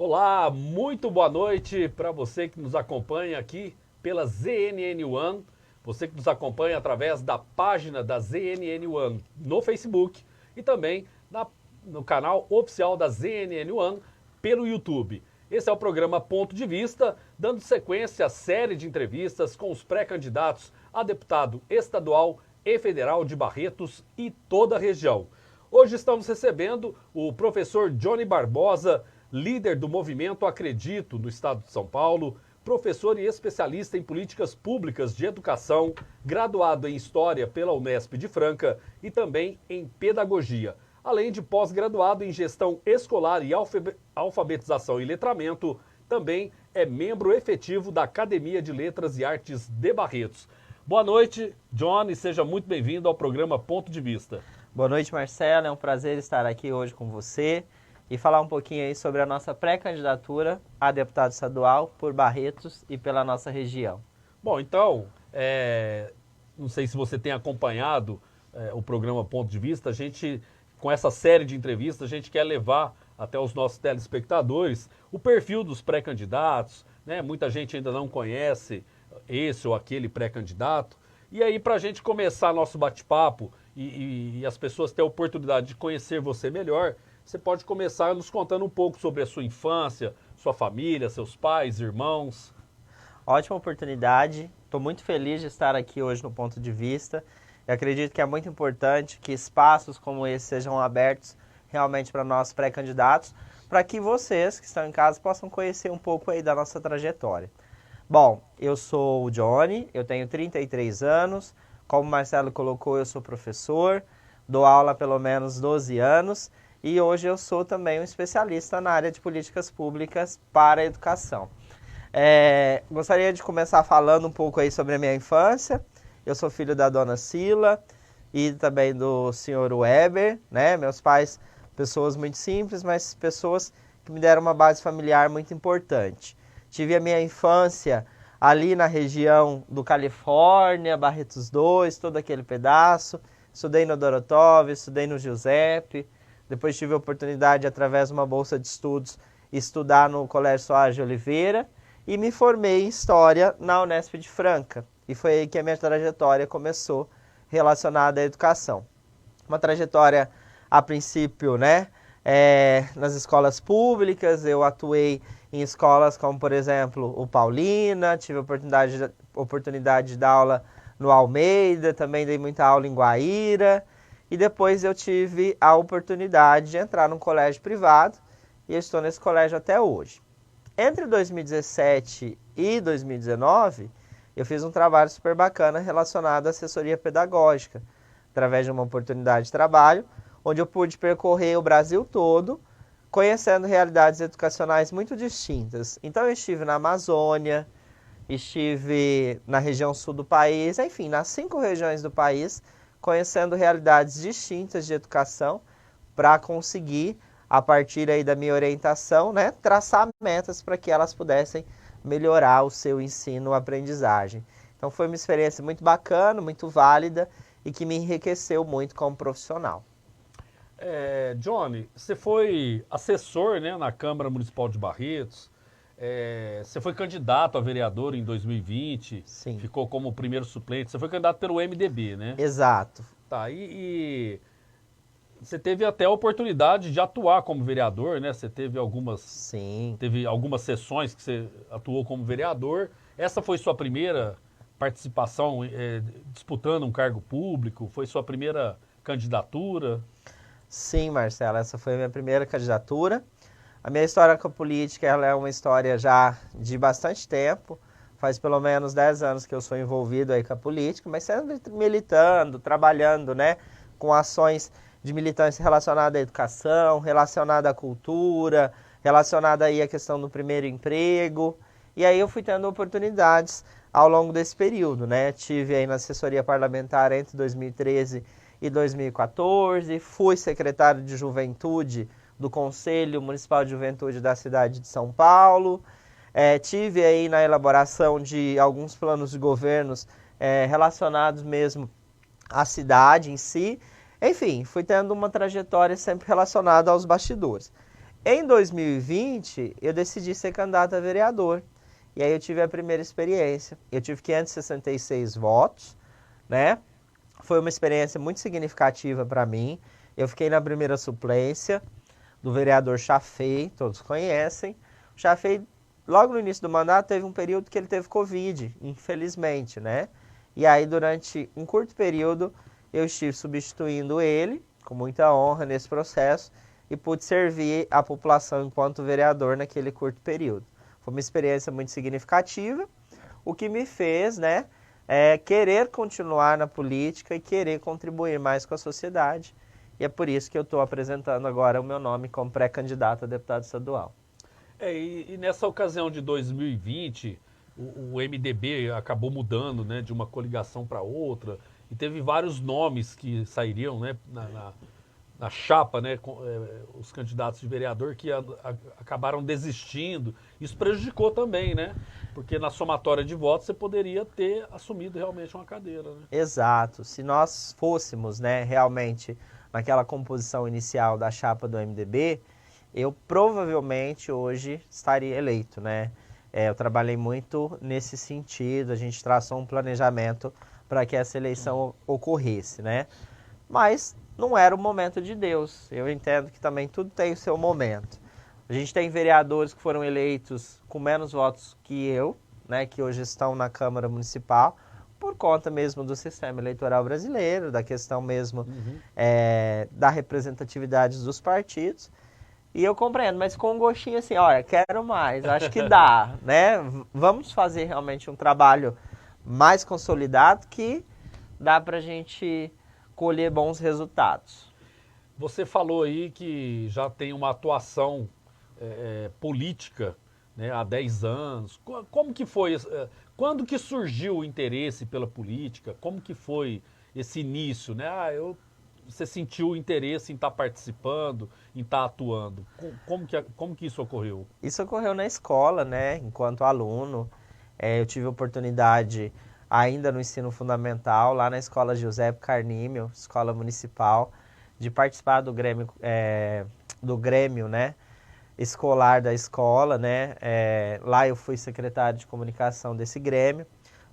Olá, muito boa noite para você que nos acompanha aqui pela ZNN One, você que nos acompanha através da página da ZNN One no Facebook e também no canal oficial da ZNN One pelo YouTube. Esse é o programa Ponto de Vista, dando sequência à série de entrevistas com os pré-candidatos a deputado estadual e federal de Barretos e toda a região. Hoje estamos recebendo o professor Johnny Barbosa, líder do movimento Acredito no estado de São Paulo, professor e especialista em políticas públicas de educação, graduado em História pela Unesp de Franca e também em Pedagogia, além de pós-graduado em Gestão Escolar e Alfabetização e Letramento, também é membro efetivo da Academia de Letras e Artes de Barretos. Boa noite, Johnny, seja muito bem-vindo ao programa Ponto de Vista. Boa noite, Marcelo, é um prazer estar aqui hoje com você e falar um pouquinho aí sobre a nossa pré-candidatura a deputado estadual por Barretos e pela nossa região. Bom, então, não sei se você tem acompanhado o programa Ponto de Vista, a gente, com essa série de entrevistas, a gente quer levar até os nossos telespectadores o perfil dos pré-candidatos, né? Muita gente ainda não conhece esse ou aquele pré-candidato. E aí, para a gente começar nosso bate-papo e as pessoas terem a oportunidade de conhecer você melhor, você pode começar nos contando um pouco sobre a sua infância, sua família, seus pais, irmãos. Ótima oportunidade, estou muito feliz de estar aqui hoje no Ponto de Vista. Eu acredito que é muito importante que espaços como esse sejam abertos realmente para nós pré-candidatos, para que vocês que estão em casa possam conhecer um pouco aí da nossa trajetória. Bom, eu sou o Johnny, eu tenho 33 anos, como o Marcelo colocou, eu sou professor, dou aula há pelo menos 12 anos e hoje eu sou também um especialista na área de políticas públicas para a educação. Gostaria de começar falando um pouco aí sobre a minha infância. Eu sou filho da dona Sila e também do senhor Weber, né? Meus pais, pessoas muito simples, mas pessoas que me deram uma base familiar muito importante. Tive a minha infância ali na região do Califórnia, Barretos 2, todo aquele pedaço. Estudei no Dorotov, estudei no Giuseppe. Depois tive a oportunidade, através de uma bolsa de estudos, estudar no Colégio Soares de Oliveira. E me formei em História na Unesp de Franca. E foi aí que a minha trajetória começou relacionada à educação. Uma trajetória, a princípio, né, nas escolas públicas. Eu atuei em escolas como, por exemplo, o Paulina, tive a oportunidade de dar aula no Almeida, também dei muita aula em Guaíra, e depois eu tive a oportunidade de entrar num colégio privado, e eu estou nesse colégio até hoje. Entre 2017 e 2019, eu fiz um trabalho super bacana relacionado à assessoria pedagógica, através de uma oportunidade de trabalho, onde eu pude percorrer o Brasil todo, conhecendo realidades educacionais muito distintas. Então eu estive na Amazônia, estive na região sul do país, enfim, nas 5 regiões do país, conhecendo realidades distintas de educação para conseguir, a partir aí da minha orientação, né, traçar metas para que elas pudessem melhorar o seu ensino-aprendizagem. Então foi uma experiência muito bacana, muito válida e que me enriqueceu muito como profissional. Johnny, você foi assessor, né, na Câmara Municipal de Barretos, você foi candidato a vereador em 2020, Sim. Ficou como primeiro suplente, você foi candidato pelo MDB, né? Exato. Tá, e você teve até a oportunidade de atuar como vereador, né? Você teve algumas sessões que você atuou como vereador. Essa foi sua primeira participação disputando um cargo público? Foi sua primeira candidatura? Sim, Marcelo, essa foi a minha primeira candidatura. A minha história com a política ela é uma história já de bastante tempo. Faz pelo menos 10 anos que eu sou envolvido aí com a política, mas sempre militando, trabalhando, né, com ações de militância relacionada à educação, relacionada à cultura, relacionada aí à questão do primeiro emprego. E aí eu fui tendo oportunidades ao longo desse período, né? Tive aí na assessoria parlamentar entre 2013 e 2014, fui secretário de Juventude do Conselho Municipal de Juventude da cidade de São Paulo, tive aí na elaboração de alguns planos de governos relacionados mesmo à cidade em si. Enfim, fui tendo uma trajetória sempre relacionada aos bastidores. Em 2020, eu decidi ser candidato a vereador. E aí eu tive a primeira experiência. Eu tive 566 votos, né? Foi uma experiência muito significativa para mim. Eu fiquei na primeira suplência do vereador Chafei, todos conhecem. O Chafei, logo no início do mandato, teve um período que ele teve Covid, infelizmente, né? E aí, durante um curto período, eu estive substituindo ele, com muita honra nesse processo, e pude servir a população enquanto vereador naquele curto período. Foi uma experiência muito significativa, o que me fez, né, querer continuar na política e querer contribuir mais com a sociedade. E é por isso que eu estou apresentando agora o meu nome como pré-candidato a deputado estadual. E nessa ocasião de 2020, o MDB acabou mudando, né, de uma coligação para outra, e teve vários nomes que sairiam, né, na chapa, né, os candidatos de vereador que acabaram desistindo. Isso prejudicou também, né? Porque na somatória de votos você poderia ter assumido realmente uma cadeira, né? Exato. Se nós fôssemos, né, realmente naquela composição inicial da chapa do MDB, eu provavelmente hoje estaria eleito, né? Eu trabalhei muito nesse sentido, a gente traçou um planejamento para que essa eleição ocorresse, né? Mas não era o momento de Deus. Eu entendo que também tudo tem o seu momento. A gente tem vereadores que foram eleitos com menos votos que eu, né, que hoje estão na Câmara Municipal, por conta mesmo do sistema eleitoral brasileiro, da questão mesmo da representatividade dos partidos. E eu compreendo, mas com um gostinho assim, olha, quero mais, acho que dá, né? Vamos fazer realmente um trabalho mais consolidado que dá pra gente colher bons resultados. Você falou aí que já tem uma atuação política, né, há 10 anos. Como que foi? Quando que surgiu o interesse pela política? Como que foi esse início, né? Você sentiu o interesse em estar participando, em estar atuando? Como que isso ocorreu? Isso ocorreu na escola, né? Enquanto aluno, eu tive a oportunidade, ainda no ensino fundamental, lá na escola Giuseppe Carnímio, escola municipal, de participar do Grêmio, né, escolar da escola, né? Lá eu fui secretário de comunicação desse Grêmio.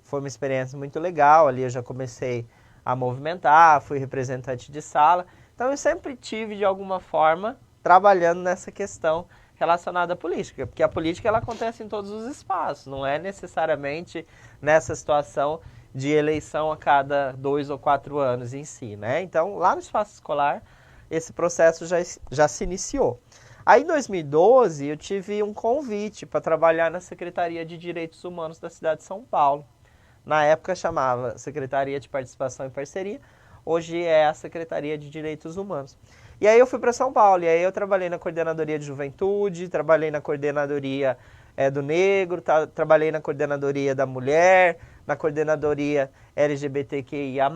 Foi uma experiência muito legal, ali eu já comecei a movimentar, fui representante de sala. Então eu sempre tive, de alguma forma, trabalhando nessa questão relacionada à política, porque a política ela acontece em todos os espaços, não é necessariamente nessa situação de eleição a cada 2 ou 4 anos em si, né? Então, lá no espaço escolar, esse processo já se iniciou. Aí, em 2012, eu tive um convite para trabalhar na Secretaria de Direitos Humanos da cidade de São Paulo. Na época chamava Secretaria de Participação e Parceria, hoje é a Secretaria de Direitos Humanos. E aí eu fui para São Paulo, e aí eu trabalhei na Coordenadoria de Juventude, trabalhei na Coordenadoria do Negro, trabalhei na Coordenadoria da Mulher, na Coordenadoria LGBTQIA+,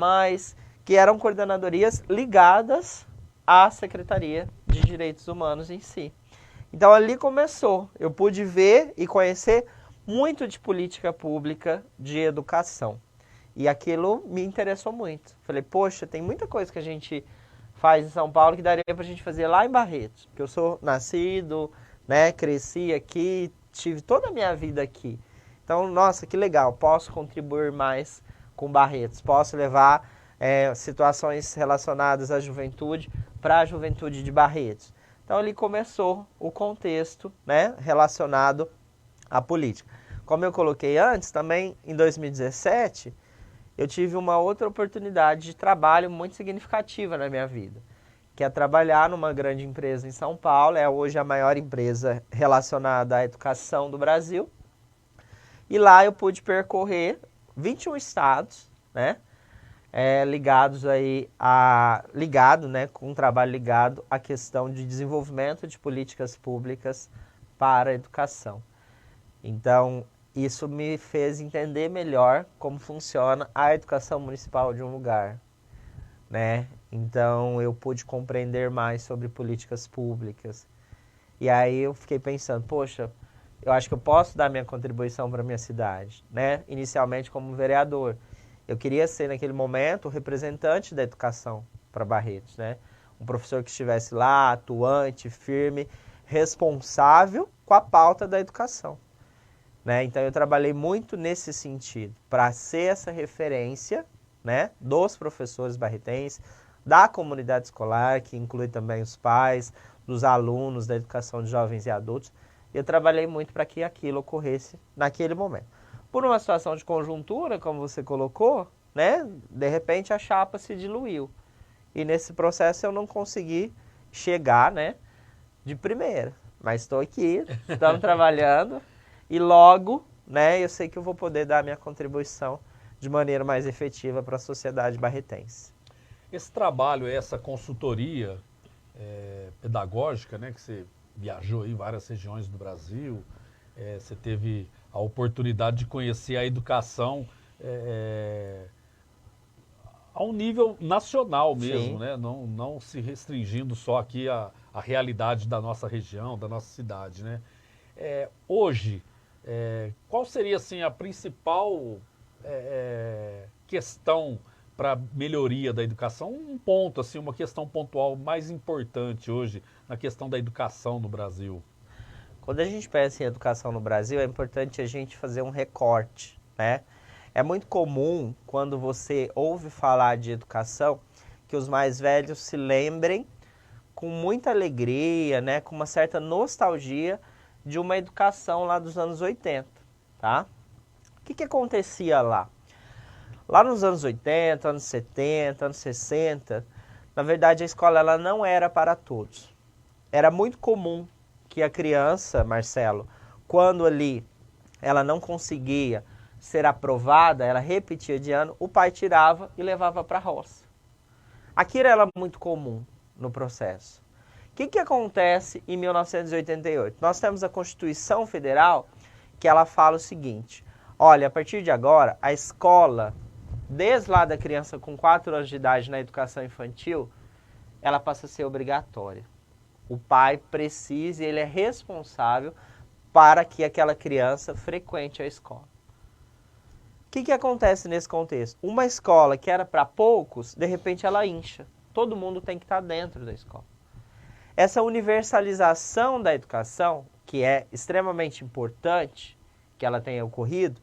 que eram coordenadorias ligadas à Secretaria de Direitos Humanos em si. Então ali começou, eu pude ver e conhecer muito de política pública de educação. E aquilo me interessou muito. Falei, poxa, tem muita coisa que a gente faz em São Paulo que daria pra gente fazer lá em Barretos. Porque eu sou nascido, né, cresci aqui, tive toda a minha vida aqui. Então, nossa, que legal, posso contribuir mais com Barretos. Posso levar situações relacionadas à juventude para a juventude de Barretos. Então, ali começou o contexto, né, relacionado à política. Como eu coloquei antes, também em 2017, eu tive uma outra oportunidade de trabalho muito significativa na minha vida, que é trabalhar numa grande empresa em São Paulo, é hoje a maior empresa relacionada à educação do Brasil. E lá eu pude percorrer 21 estados, né, com um trabalho ligado à questão de desenvolvimento de políticas públicas para a educação. Então, isso me fez entender melhor como funciona a educação municipal de um lugar, né? Então, eu pude compreender mais sobre políticas públicas. E aí eu fiquei pensando, poxa, eu acho que eu posso dar minha contribuição para a minha cidade, né? Inicialmente como vereador. Eu queria ser, naquele momento, o representante da educação para Barretos, né? Um professor que estivesse lá, atuante, firme, responsável com a pauta da educação. Né? Então, eu trabalhei muito nesse sentido, para ser essa referência, né, dos professores barretenses, da comunidade escolar, que inclui também os pais, dos alunos da educação de jovens e adultos. Eu trabalhei muito para que aquilo ocorresse naquele momento. Por uma situação de conjuntura, como você colocou, né, de repente a chapa se diluiu. E nesse processo eu não consegui chegar, né, de primeira. Mas estou aqui, estamos trabalhando. E logo, né, eu sei que eu vou poder dar a minha contribuição de maneira mais efetiva para a sociedade barretense. Esse trabalho, essa consultoria pedagógica, né, que você viajou em várias regiões do Brasil, você teve a oportunidade de conhecer a educação a um nível nacional mesmo, né? Não se restringindo só aqui a realidade da nossa região, da nossa cidade, né? Hoje, qual seria assim a principal questão para melhoria da educação? Um ponto, assim, uma questão pontual mais importante hoje na questão da educação no Brasil. Quando a gente pensa em educação no Brasil, é importante a gente fazer um recorte, né? É muito comum, quando você ouve falar de educação, que os mais velhos se lembrem com muita alegria, né, com uma certa nostalgia de uma educação lá dos anos 80, tá? O que acontecia lá? Lá nos anos 80, anos 70, anos 60, na verdade a escola ela não era para todos. Era muito comum que a criança, Marcelo, quando ali ela não conseguia ser aprovada, ela repetia de ano, o pai tirava e levava para a roça. Aquilo era muito comum no processo. O que acontece em 1988? Nós temos a Constituição Federal que ela fala o seguinte: olha, a partir de agora, a escola, desde lá da criança com 4 anos de idade na educação infantil, ela passa a ser obrigatória. O pai precisa e ele é responsável para que aquela criança frequente a escola. O que acontece nesse contexto? Uma escola que era para poucos, de repente ela incha. Todo mundo tem que estar dentro da escola. Essa universalização da educação, que é extremamente importante que ela tenha ocorrido,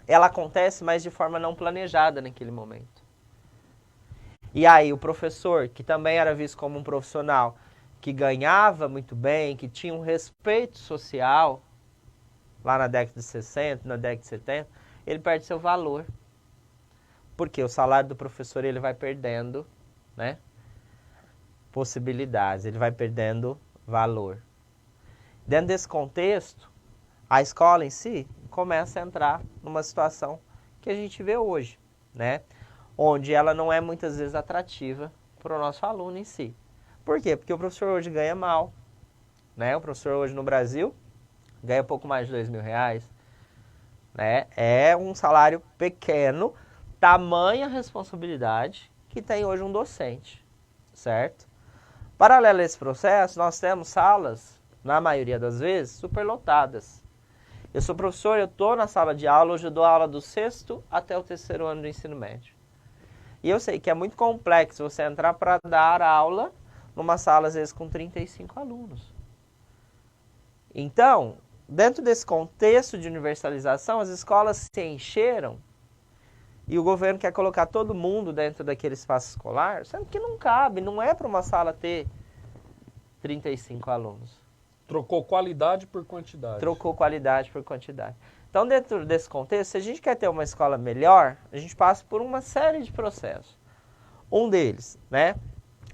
ela acontece, mas de forma não planejada naquele momento. E aí o professor, que também era visto como um profissional que ganhava muito bem, que tinha um respeito social, lá na década de 60, na década de 70, ele perde seu valor. Porque o salário do professor ele vai perdendo, né, possibilidades, ele vai perdendo valor. Dentro desse contexto, a escola em si começa a entrar numa situação que a gente vê hoje, né, onde ela não é muitas vezes atrativa para o nosso aluno em si. Por quê? Porque o professor hoje ganha mal, né? O professor hoje no Brasil ganha pouco mais de R$2.000, né? É um salário pequeno, tamanha responsabilidade que tem hoje um docente, certo? Paralelo a esse processo, nós temos salas, na maioria das vezes, superlotadas. Eu sou professor, eu estou na sala de aula, hoje eu dou aula do 6º até o 3º ano do ensino médio. E eu sei que é muito complexo você entrar para dar aula numa sala, às vezes, com 35 alunos. Então, dentro desse contexto de universalização, as escolas se encheram e o governo quer colocar todo mundo dentro daquele espaço escolar, sendo que não cabe, não é para uma sala ter 35 alunos. Trocou qualidade por quantidade. Trocou qualidade por quantidade. Então, dentro desse contexto, se a gente quer ter uma escola melhor, a gente passa por uma série de processos. Um deles, né?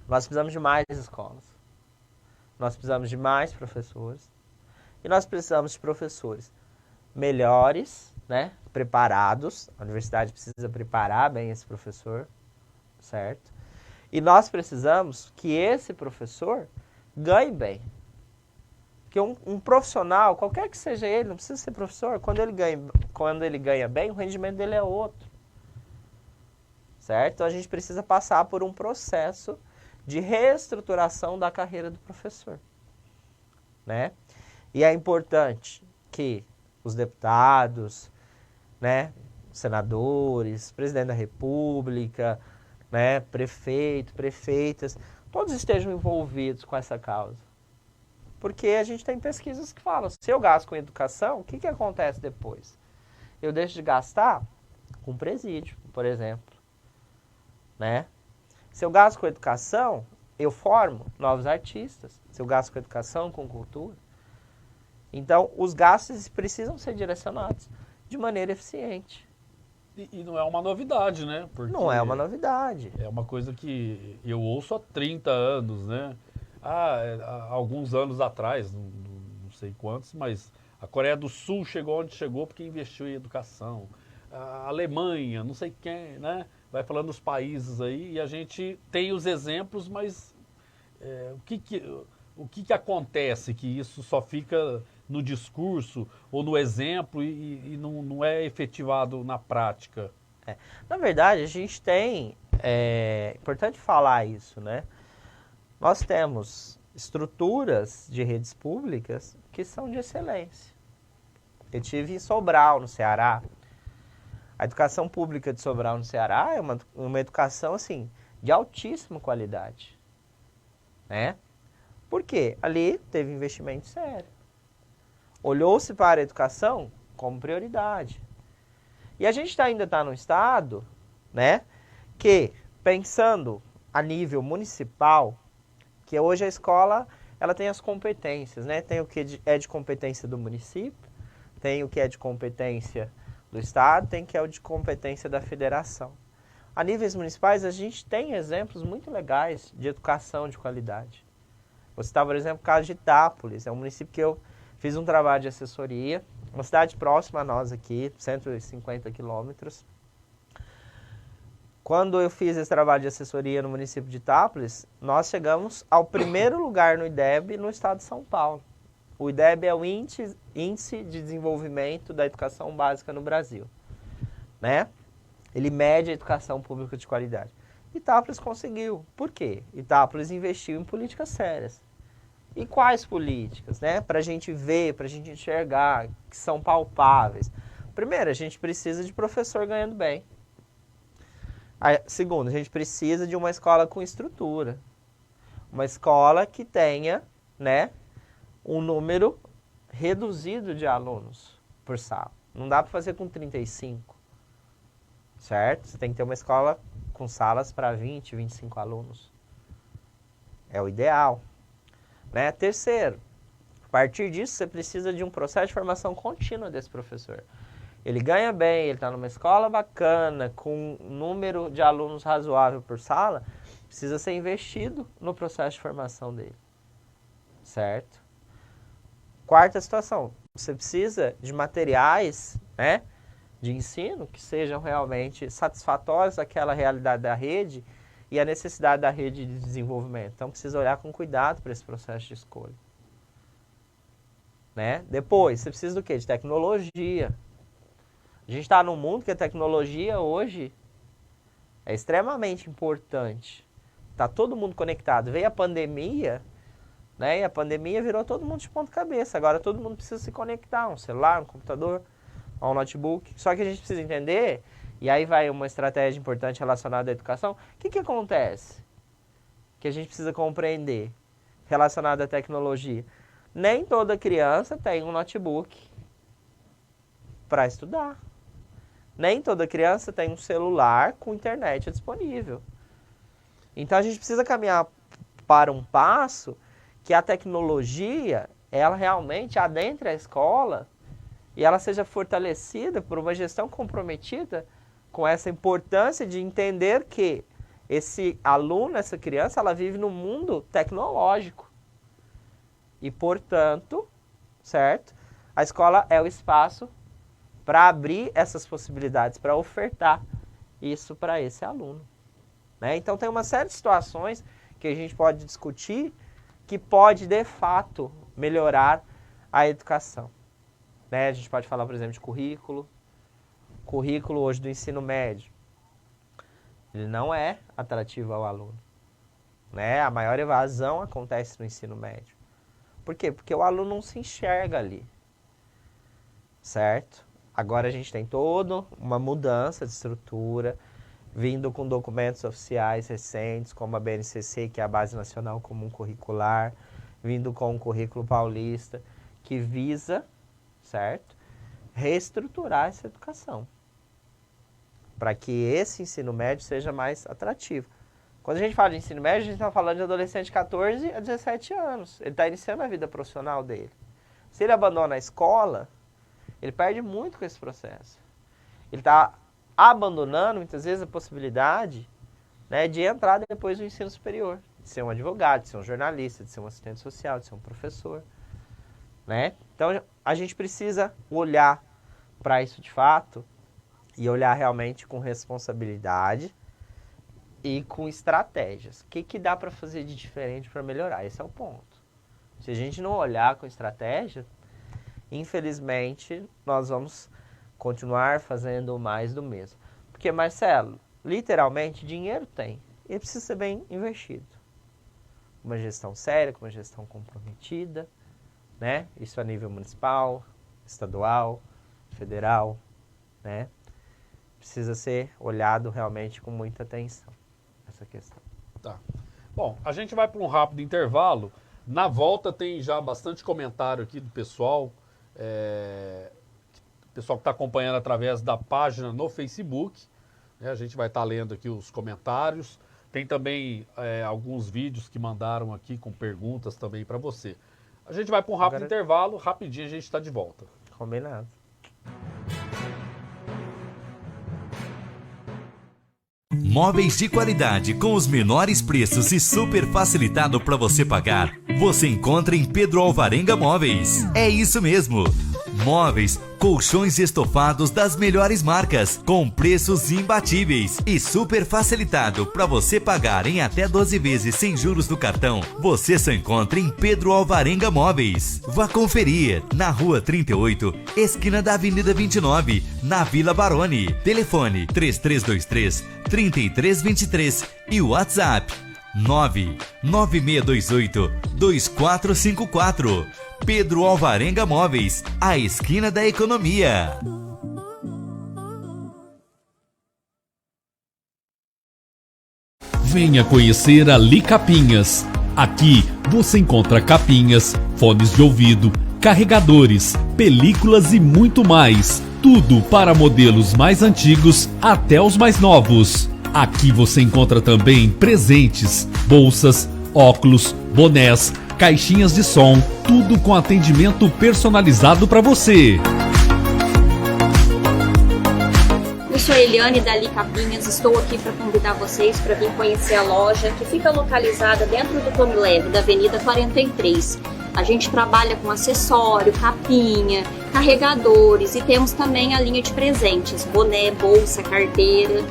Nós precisamos de mais escolas. Nós precisamos de mais professores. E nós precisamos de professores melhores, né? Preparados. A universidade precisa preparar bem esse professor, certo? E nós precisamos que esse professor ganhe bem. Porque um profissional, qualquer que seja ele, não precisa ser professor, quando ele ganha bem, o rendimento dele é outro. Certo? Então a gente precisa passar por um processo de reestruturação da carreira do professor, né? E é importante que os deputados, né, senadores, presidente da República, né, prefeito, prefeitas, todos estejam envolvidos com essa causa. Porque a gente tem pesquisas que falam, se eu gasto com educação, o que acontece depois? Eu deixo de gastar com presídio, por exemplo, né? Se eu gasto com educação, eu formo novos artistas. Se eu gasto com educação, com cultura. Então, os gastos precisam ser direcionados de maneira eficiente. E não é uma novidade, né? Porque não é uma novidade. é uma coisa que eu ouço há 30 anos, né? Há alguns anos atrás, não sei quantos, mas a Coreia do Sul chegou onde chegou porque investiu em educação. A Alemanha, não sei quem, né? Vai falando dos países aí e a gente tem os exemplos, mas o que acontece que isso só fica no discurso ou no exemplo e não é efetivado na prática? Na verdade, a gente tem, é importante falar isso, né? Nós temos estruturas de redes públicas que são de excelência. Eu tive em Sobral, no Ceará. A educação pública de Sobral, no Ceará, é uma educação, assim, de altíssima qualidade, né? Por quê? Ali teve investimento sério. Olhou-se para a educação como prioridade. E a gente ainda está num estado, né, que, pensando a nível municipal, que hoje a escola ela tem as competências, né? Tem o que é de competência do município, tem o que é de competência do estado, tem o que é de competência da federação. A níveis municipais, a gente tem exemplos muito legais de educação de qualidade. Vou citar, por exemplo, o caso de Itápolis, é um município que eu fiz um trabalho de assessoria, uma cidade próxima a nós aqui, 150 quilômetros. Quando eu fiz esse trabalho de assessoria no município de Itápolis, nós chegamos ao primeiro lugar no IDEB no estado de São Paulo. O IDEB é o Índice de Desenvolvimento da Educação Básica no Brasil, né? Ele mede a educação pública de qualidade. Itápolis conseguiu. Por quê? Itápolis investiu em políticas sérias. E quais políticas, né? Para a gente ver, para a gente enxergar, que são palpáveis. Primeiro, a gente precisa de professor ganhando bem. Segundo, a gente precisa de uma escola com estrutura. Uma escola que tenha, né, um número reduzido de alunos por sala. Não dá para fazer com 35, certo? Você tem que ter uma escola com salas para 20, 25 alunos. É o ideal. Né? Terceiro, a partir disso você precisa de um processo de formação contínua desse professor. Ele ganha bem, ele está numa escola bacana, com um número de alunos razoável por sala, precisa ser investido no processo de formação dele. Certo? Quarta situação, você precisa de materiais, né, de ensino que sejam realmente satisfatórios àquela realidade da rede e à necessidade da rede de desenvolvimento. Então, precisa olhar com cuidado para esse processo de escolha. Né? Depois, você precisa do quê? De tecnologia. A gente está num mundo que a tecnologia hoje é extremamente importante. Está todo mundo conectado. Veio a pandemia, né? E a pandemia virou todo mundo de ponta cabeça. Agora todo mundo precisa se conectar, um celular, um computador, um notebook. Só que a gente precisa entender, e aí vai uma estratégia importante relacionada à educação. O que acontece? Que a gente precisa compreender relacionado à tecnologia. Nem toda criança tem um notebook para estudar. Nem toda criança tem um celular com internet disponível. Então a gente precisa caminhar para um passo que a tecnologia, ela realmente adentre a escola e ela seja fortalecida por uma gestão comprometida com essa importância de entender que esse aluno, essa criança, ela vive num mundo tecnológico. E, portanto, certo? A escola é o espaço para abrir essas possibilidades, para ofertar isso para esse aluno. Né? Então, tem uma série de situações que a gente pode discutir que pode, de fato, melhorar a educação. Né? A gente pode falar, por exemplo, de currículo. Currículo hoje do ensino médio. Ele não é atrativo ao aluno. Né? A maior evasão acontece no ensino médio. Por quê? Porque o aluno não se enxerga ali. Certo? Agora a gente tem toda uma mudança de estrutura, vindo com documentos oficiais recentes, como a BNCC, que é a Base Nacional Comum Curricular, vindo com o currículo paulista, que visa, certo, reestruturar essa educação, para que esse ensino médio seja mais atrativo. Quando a gente fala de ensino médio, a gente está falando de adolescente de 14 a 17 anos. Ele está iniciando a vida profissional dele. Se ele abandona a escola, ele perde muito com esse processo. Ele está abandonando, muitas vezes, a possibilidade, né, de entrar depois no ensino superior. De ser um advogado, de ser um jornalista, de ser um assistente social, de ser um professor. Né? Então, a gente precisa olhar para isso de fato e olhar realmente com responsabilidade e com estratégias. O que dá para fazer de diferente para melhorar? Esse é o ponto. Se a gente não olhar com estratégia, infelizmente, nós vamos continuar fazendo mais do mesmo. Porque, Marcelo, literalmente, dinheiro tem. Ele precisa ser bem investido. Uma gestão séria, com uma gestão comprometida, né? Isso a nível municipal, estadual, federal, né? Precisa ser olhado realmente com muita atenção, essa questão. Tá. Bom, a gente vai para um rápido intervalo. Na volta tem já bastante comentário aqui do pessoal. O pessoal que está acompanhando através da página no Facebook. Né? A gente vai estar lendo aqui os comentários. Tem também alguns vídeos que mandaram aqui com perguntas também para você. A gente vai para um rápido intervalo, rapidinho a gente está de volta. Combinado. Móveis de qualidade com os menores preços e super facilitado para você pagar. Você encontra em Pedro Alvarenga Móveis. É isso mesmo. Móveis, colchões estofados das melhores marcas, com preços imbatíveis e super facilitado para você pagar em até 12 vezes sem juros no cartão. Você só encontra em Pedro Alvarenga Móveis. Vá conferir na Rua 38, esquina da Avenida 29, na Vila Baroni. Telefone 3323-3323 e WhatsApp 99628-2454. Pedro Alvarenga Móveis, a esquina da economia. Venha conhecer a Li Capinhas. Aqui você encontra capinhas, fones de ouvido, carregadores, películas e muito mais. Tudo para modelos mais antigos até os mais novos. Aqui você encontra também presentes, bolsas, óculos, bonés, caixinhas de som, tudo com atendimento personalizado para você. Eu sou a Eliane da Li Capinhas, estou aqui para convidar vocês para vir conhecer a loja que fica localizada dentro do Tome Leve, da Avenida 43. A gente trabalha com acessório, capinha, carregadores e temos também a linha de presentes, boné, bolsa, carteira.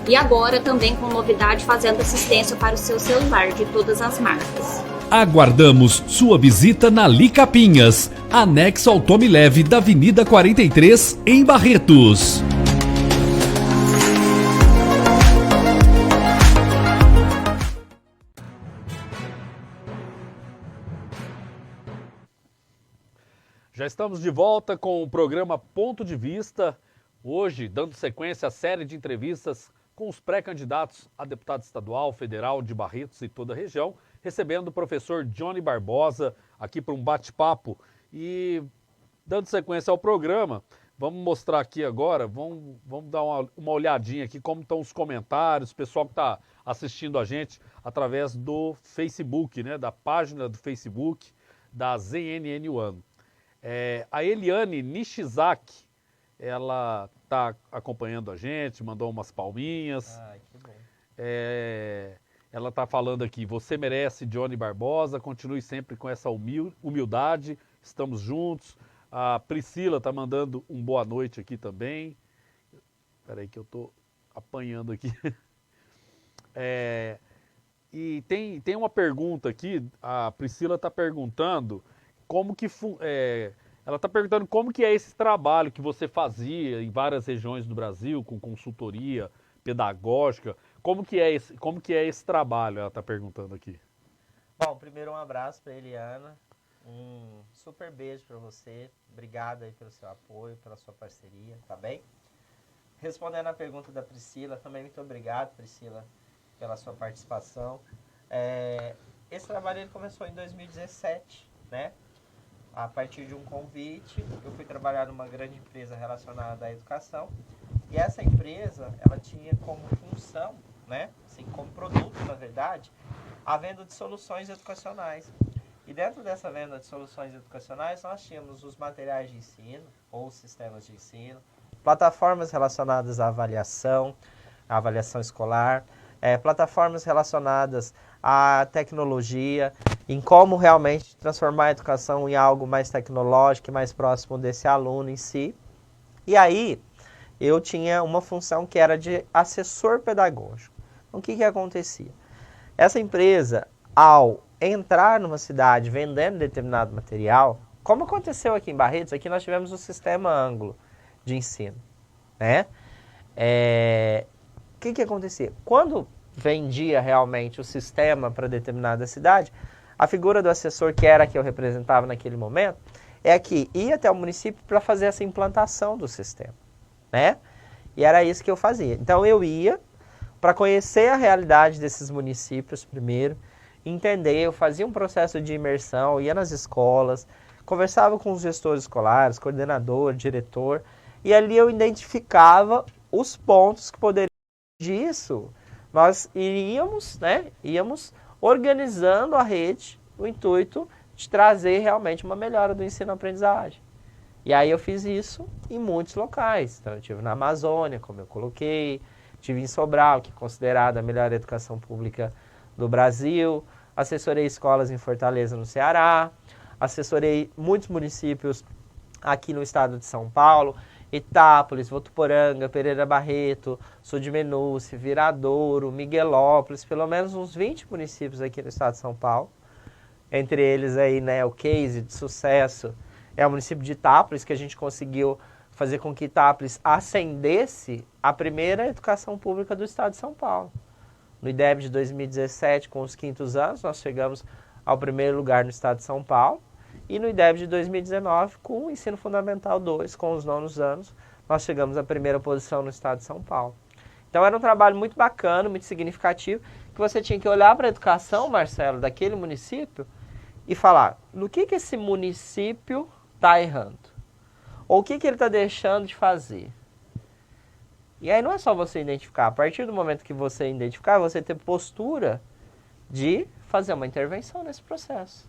E agora também com novidade fazendo assistência para o seu celular de todas as marcas. Aguardamos sua visita na Li Capinhas, anexo ao Tome Leve da Avenida 43, em Barretos. Já estamos de volta com o programa Ponto de Vista, hoje dando sequência à série de entrevistas com os pré-candidatos a deputado estadual, federal de Barretos e toda a região, recebendo o professor Johnny Barbosa aqui para um bate-papo. E dando sequência ao programa, vamos mostrar aqui agora, vamos dar uma olhadinha aqui como estão os comentários, o pessoal que está assistindo a gente através do Facebook, né, da página do Facebook da ZNN One. A Eliane Nishizaki, ela está acompanhando a gente, mandou umas palminhas. Ai, que bom. Ela está falando aqui, você merece, Johnny Barbosa, continue sempre com essa humildade, estamos juntos. A Priscila está mandando um boa noite aqui também. Espera aí que eu estou apanhando aqui. E tem uma pergunta aqui, a Priscila está perguntando como que ela está perguntando como que é esse trabalho que você fazia em várias regiões do Brasil, com consultoria pedagógica. Como que é esse trabalho? Ela está perguntando aqui. Bom, primeiro um abraço para Eliana, um super beijo para você. Obrigado aí pelo seu apoio, pela sua parceria, tá bem? Respondendo a pergunta da Priscila, também muito obrigado, Priscila, pela sua participação. esse trabalho ele começou em 2017, né? A partir de um convite, eu fui trabalhar numa grande empresa relacionada à educação. E essa empresa, ela tinha como função, né? Assim, como produto, na verdade, a venda de soluções educacionais. E dentro dessa venda de soluções educacionais, nós tínhamos os materiais de ensino, ou sistemas de ensino, plataformas relacionadas à avaliação escolar, plataformas relacionadas à tecnologia, em como realmente transformar a educação em algo mais tecnológico e mais próximo desse aluno em si. E aí, eu tinha uma função que era de assessor pedagógico. Então, o que acontecia? Essa empresa, ao entrar numa cidade vendendo determinado material, como aconteceu aqui em Barretos, aqui nós tivemos o sistema Ângulo de ensino, né? O que acontecia? Quando vendia realmente o sistema para determinada cidade, a figura do assessor, que era a que eu representava naquele momento, é que ia até o município para fazer essa implantação do sistema, né? E era isso que eu fazia. Então eu ia para conhecer a realidade desses municípios primeiro, entender, eu fazia um processo de imersão, ia nas escolas, conversava com os gestores escolares, coordenador, diretor, e ali eu identificava os pontos que poderiam disso. Nós íamos organizando a rede, o intuito de trazer realmente uma melhora do ensino-aprendizagem. E aí eu fiz isso em muitos locais. Então eu tive na Amazônia, como eu coloquei, tive em Sobral, que é considerada a melhor educação pública do Brasil, assessorei escolas em Fortaleza, no Ceará, assessorei muitos municípios aqui no estado de São Paulo, Itápolis, Votuporanga, Pereira Barreto, Sul de Menúce, Viradouro, Miguelópolis, pelo menos uns 20 municípios aqui no estado de São Paulo. Entre eles aí, né, o case de sucesso é o município de Itápolis, que a gente conseguiu fazer com que Itápolis ascendesse a primeira educação pública do estado de São Paulo. No IDEB de 2017, com os 5º anos, nós chegamos ao primeiro lugar no estado de São Paulo. E no IDEB de 2019, com o Ensino Fundamental 2, com os 9º anos, nós chegamos à primeira posição no estado de São Paulo. Então era um trabalho muito bacana, muito significativo, que você tinha que olhar para a educação, Marcelo, daquele município e falar, no que esse município está errando? Ou o que ele está deixando de fazer? E aí não é só você identificar, a partir do momento que você identificar, você ter postura de fazer uma intervenção nesse processo.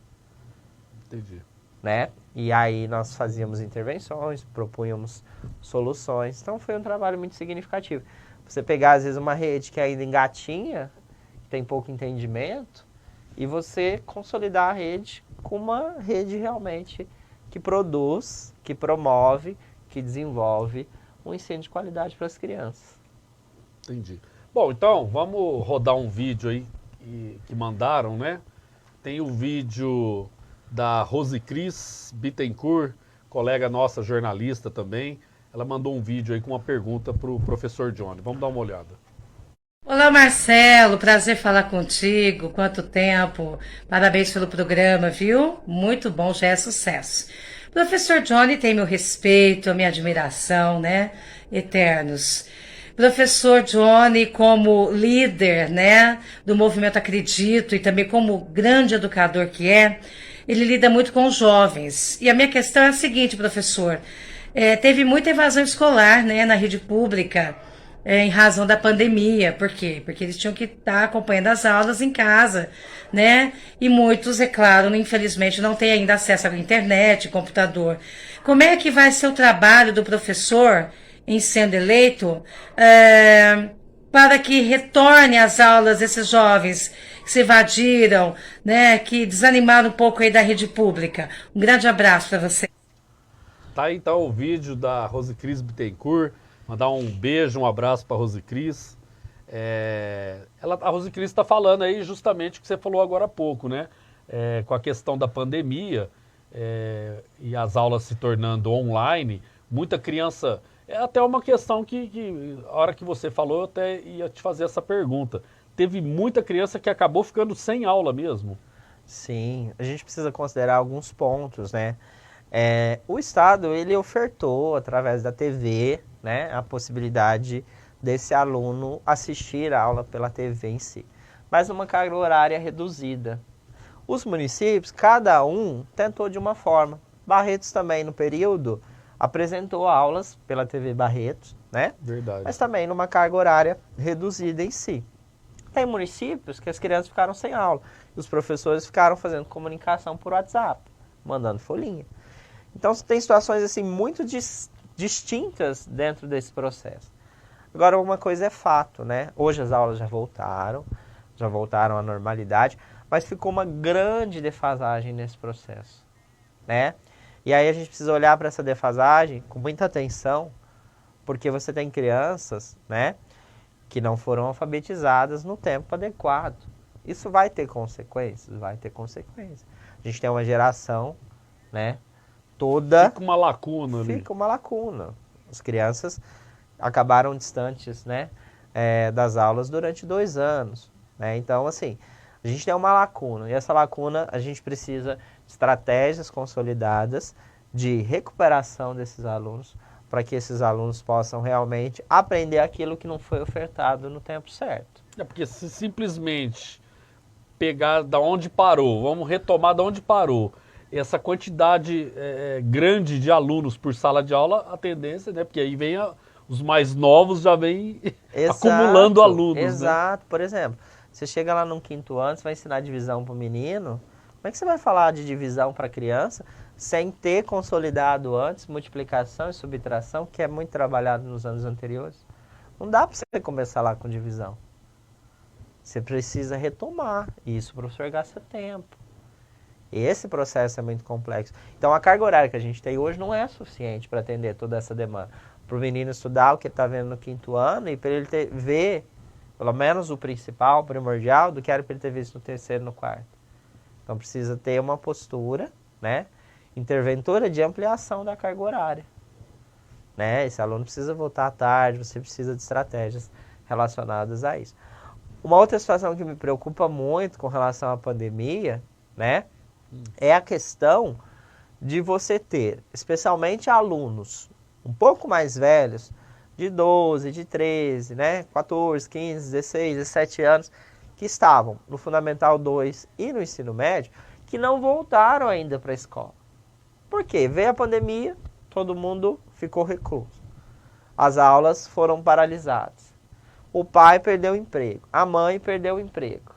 Entendi. Né? E aí nós fazíamos intervenções, propunhamos soluções. Então foi um trabalho muito significativo. Você pegar, às vezes, uma rede que ainda engatinha, que tem pouco entendimento, e você consolidar a rede com uma rede realmente que produz, que promove, que desenvolve um ensino de qualidade para as crianças. Entendi. Bom, então, vamos rodar um vídeo aí que mandaram, né? Tem o vídeo da Rosicris Bittencourt, colega nossa, jornalista também. Ela mandou um vídeo aí com uma pergunta para o professor Johnny. Vamos dar uma olhada. Olá, Marcelo, prazer falar contigo. Quanto tempo. Parabéns pelo programa, viu? Muito bom, já é sucesso. Professor Johnny tem meu respeito, a minha admiração, né? Eternos. Professor Johnny, como líder, né, do movimento Acredito e também como grande educador que é, ele lida muito com os jovens. E a minha questão é a seguinte, professor. Teve muita evasão escolar, né, na rede pública, em razão da pandemia. Por quê? Porque eles tinham que estar acompanhando as aulas em casa, né? E muitos, é claro, infelizmente, não têm ainda acesso à internet, computador. Como é que vai ser o trabalho do professor, em sendo eleito, para que retorne às aulas esses jovens que se evadiram, né, que desanimaram um pouco aí da rede pública? Um grande abraço para você. Tá aí então o vídeo da Rosicris Bittencourt. Mandar um beijo, um abraço para a Rosicris. A Rosicris está falando aí justamente o que você falou agora há pouco, né? Com a questão da pandemia e as aulas se tornando online, muita criança... É até uma questão que a hora que você falou, eu até ia te fazer essa pergunta. Teve muita criança que acabou ficando sem aula mesmo. Sim, a gente precisa considerar alguns pontos, né? O Estado, ele ofertou, através da TV, né, a possibilidade desse aluno assistir a aula pela TV em si, mas numa carga horária reduzida. Os municípios, cada um tentou de uma forma. Barretos também, no período, apresentou aulas pela TV Barretos, né? Verdade. Mas também numa carga horária reduzida em si. Tem municípios que as crianças ficaram sem aula e os professores ficaram fazendo comunicação por WhatsApp, mandando folhinha. Então tem situações assim muito distintas dentro desse processo. Agora uma coisa é fato, né? Hoje as aulas já voltaram à normalidade, mas ficou uma grande defasagem nesse processo, né? E aí a gente precisa olhar para essa defasagem com muita atenção, porque você tem crianças, né, que não foram alfabetizadas no tempo adequado. Isso vai ter consequências? Vai ter consequências. A gente tem uma geração, né, toda... Fica uma lacuna ali. Fica uma lacuna. As crianças acabaram distantes, né, das aulas durante 2 anos, né? Então, assim, a gente tem uma lacuna. E essa lacuna, a gente precisa de estratégias consolidadas de recuperação desses alunos, para que esses alunos possam realmente aprender aquilo que não foi ofertado no tempo certo. É porque se simplesmente pegar da onde parou, vamos retomar da onde parou, essa quantidade grande de alunos por sala de aula, a tendência, né? Porque aí vem os mais novos já vem acumulando alunos. Exato. Né? Por exemplo, você chega lá no 5º ano, você vai ensinar divisão para o menino, como é que você vai falar de divisão para a criança sem ter consolidado antes multiplicação e subtração, que é muito trabalhado nos anos anteriores? Não dá para você começar lá com divisão. Você precisa retomar. E isso o professor gasta tempo. Esse processo é muito complexo. Então a carga horária que a gente tem hoje não é suficiente para atender toda essa demanda. Para o menino estudar o que ele está vendo no 5º ano e para ele ver, pelo menos o principal, o primordial, do que era para ele ter visto no 3º e no 4º. Então precisa ter uma postura, né, interventora de ampliação da carga horária. Né? Esse aluno precisa voltar à tarde, você precisa de estratégias relacionadas a isso. Uma outra situação que me preocupa muito com relação à pandemia, né, é a questão de você ter, especialmente alunos um pouco mais velhos, de 12, de 13, né, 14, 15, 16, 17 anos, que estavam no Fundamental 2 e no ensino médio, que não voltaram ainda para a escola. Por quê? Veio a pandemia, todo mundo ficou recluso. As aulas foram paralisadas. O pai perdeu o emprego, a mãe perdeu o emprego.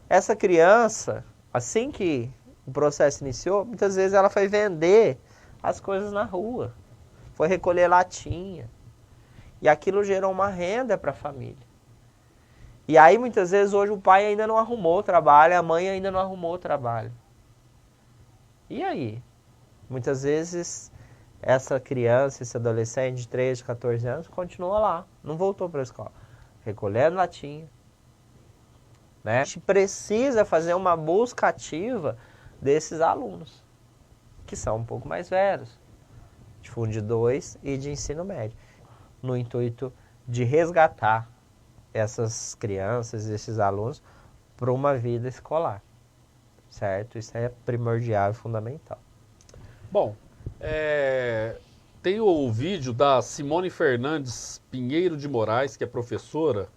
Essa criança, assim que o processo iniciou, muitas vezes ela foi vender as coisas na rua, foi recolher latinha. E aquilo gerou uma renda para a família. E aí, muitas vezes, hoje o pai ainda não arrumou o trabalho, a mãe ainda não arrumou o trabalho. E aí? Muitas vezes, essa criança, esse adolescente de 13, 14 anos, continua lá, não voltou para a escola, recolhendo latinha. Né? A gente precisa fazer uma busca ativa desses alunos, que são um pouco mais velhos, de Fundo 2 e de ensino médio, no intuito de resgatar essas crianças, esses alunos, para uma vida escolar, certo? Isso é primordial e fundamental. Bom, tem o vídeo da Simone Fernandes Pinheiro de Moraes, que é professora.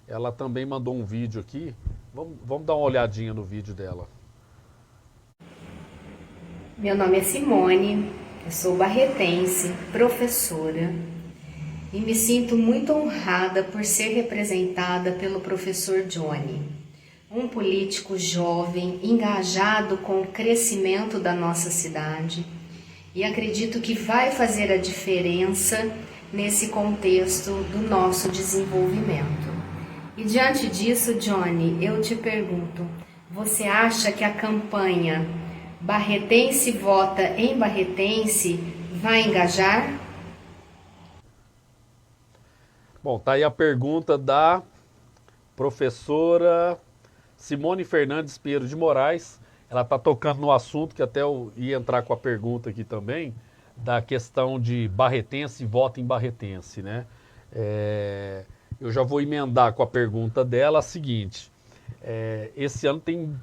Ela também mandou um vídeo aqui. Vamos dar uma olhadinha no vídeo dela. Meu nome é Simone, eu sou barretense, professora, e me sinto muito honrada por ser representada pelo professor Johnny, um político jovem, engajado com o crescimento da nossa cidade, e acredito que vai fazer a diferença nesse contexto do nosso desenvolvimento. E diante disso, Johnny, eu te pergunto, você acha que a campanha Barretense Vota em Barretense vai engajar? Bom, tá aí a pergunta da professora Simone Fernandes Pinheiro de Moraes. Ela está tocando no assunto, que até eu ia entrar com a pergunta aqui também, da questão de barretense e voto em barretense, né? Eu já vou emendar com a pergunta dela a seguinte. Esse ano tem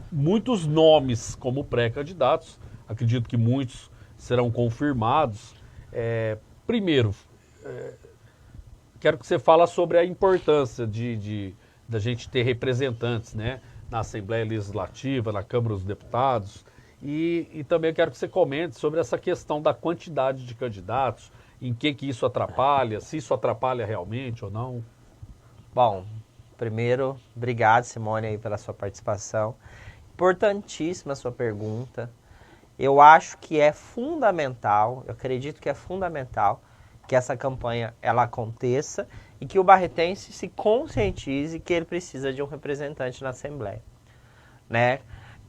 muitos nomes como pré-candidatos, acredito que muitos serão confirmados. Primeiro, quero que você fale sobre a importância da gente ter representantes, né, na Assembleia Legislativa, na Câmara dos Deputados. E também eu quero que você comente sobre essa questão da quantidade de candidatos, em que isso atrapalha, se isso atrapalha realmente ou não. Bom, primeiro, obrigado, Simone, aí pela sua participação. Importantíssima a sua pergunta. Eu acho que é fundamental, eu acredito que é fundamental que essa campanha ela aconteça e que o barretense se conscientize que ele precisa de um representante na Assembleia, né?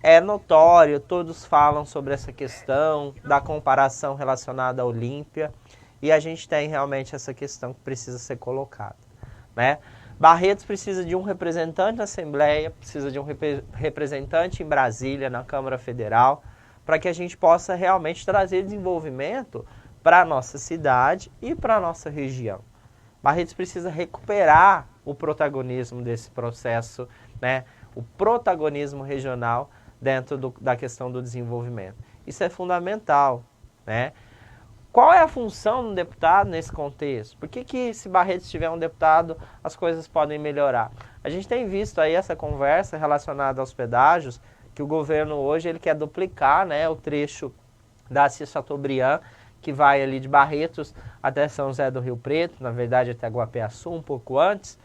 É notório, todos falam sobre essa questão da comparação relacionada à Olímpia e a gente tem realmente essa questão que precisa ser colocada, né? Barretos precisa de um representante na Assembleia, precisa de um representante em Brasília, na Câmara Federal, para que a gente possa realmente trazer desenvolvimento para a nossa cidade e para a nossa região. Barretos precisa recuperar o protagonismo desse processo, né? O protagonismo regional dentro da questão do desenvolvimento. Isso é fundamental, né? Qual é a função do deputado nesse contexto? Por que se Barretos tiver um deputado, as coisas podem melhorar? A gente tem visto aí essa conversa relacionada aos pedágios, que o governo hoje ele quer duplicar, né, o trecho da Assis Chateaubriand, que vai ali de Barretos até São José do Rio Preto, na verdade até Guapiaçu, um pouco antes,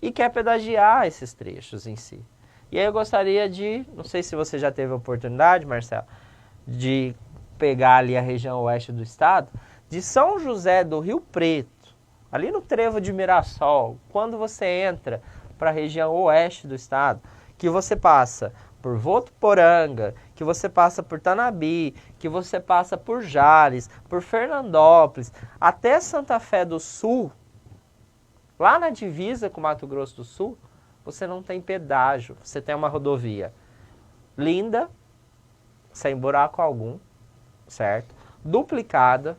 e quer pedagiar esses trechos em si. E aí eu gostaria de, não sei se você já teve a oportunidade, Marcelo, de pegar ali a região oeste do estado, de São José do Rio Preto, ali no trevo de Mirassol, quando você entra para a região oeste do estado, que você passa por Votuporanga, que você passa por Tanabi, que você passa por Jales, por Fernandópolis, até Santa Fé do Sul, lá na divisa com Mato Grosso do Sul, você não tem pedágio, você tem uma rodovia linda, sem buraco algum, certo? Duplicada,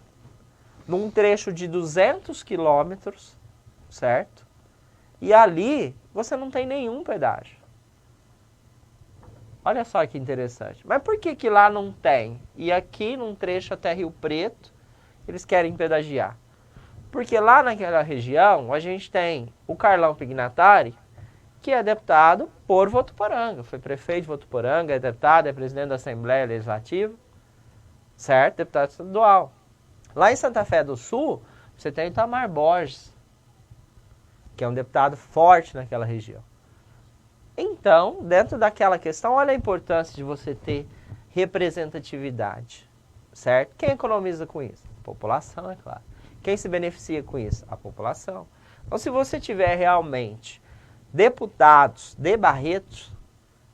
num trecho de 200 quilômetros, certo? E ali você não tem nenhum pedágio. Olha só que interessante. Mas por que lá não tem? E aqui num trecho até Rio Preto, eles querem pedagiar? Porque lá naquela região a gente tem o Carlão Pignatari, que é deputado por Votuporanga. Foi prefeito de Votuporanga, é deputado, é presidente da Assembleia Legislativa, certo? Deputado estadual. Lá em Santa Fé do Sul, você tem o Itamar Borges, que é um deputado forte naquela região. Então, dentro daquela questão, olha a importância de você ter representatividade, certo? Quem economiza com isso? A população, é claro. Quem se beneficia com isso? A população. Então, se você tiver realmente deputados de Barretos,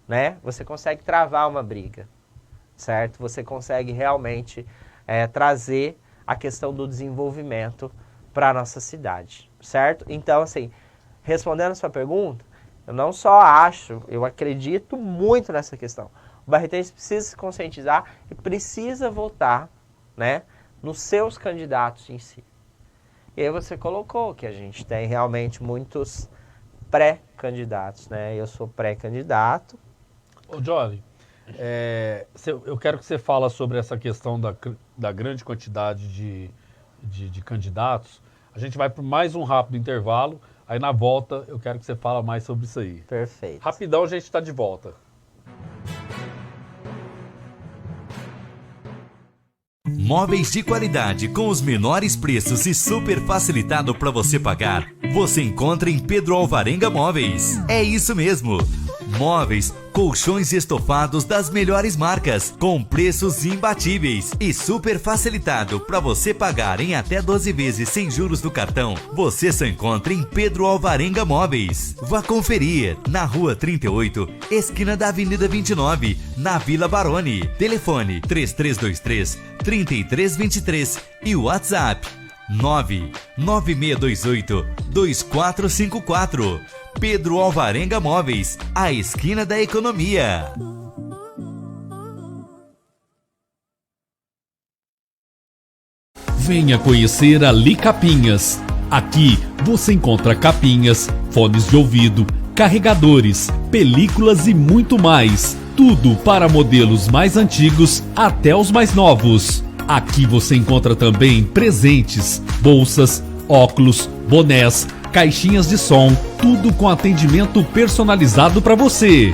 né, você consegue travar uma briga, certo? Você consegue realmente trazer a questão do desenvolvimento para a nossa cidade, certo? Então, assim, respondendo a sua pergunta, eu não só acho, eu acredito muito nessa questão. O barretense precisa se conscientizar e precisa votar, né, nos seus candidatos em si. E aí você colocou que a gente tem realmente muitos pré-candidatos, né? Eu sou pré-candidato. Ô, Johnny, eu quero que você fale sobre essa questão da grande quantidade de candidatos. A gente vai para mais um rápido intervalo. Aí na volta eu quero que você fale mais sobre isso aí. Perfeito. Rapidão a gente está de volta. Móveis de qualidade com os menores preços e super facilitado para você pagar. Você encontra em Pedro Alvarenga Móveis. É isso mesmo. Móveis, colchões e estofados das melhores marcas, com preços imbatíveis e super facilitado para você pagar em até 12 vezes sem juros no cartão. Você só encontra em Pedro Alvarenga Móveis. Vá conferir na Rua 38, esquina da Avenida 29, na Vila Baroni. Telefone 3323-3323 e WhatsApp 99628-2454. Pedro Alvarenga Móveis, a esquina da economia. Venha conhecer a Li Capinhas. Aqui você encontra capinhas, fones de ouvido, carregadores, películas e muito mais. Tudo para modelos mais antigos até os mais novos. Aqui você encontra também presentes, bolsas, óculos, bonés, caixinhas de som, tudo com atendimento personalizado para você.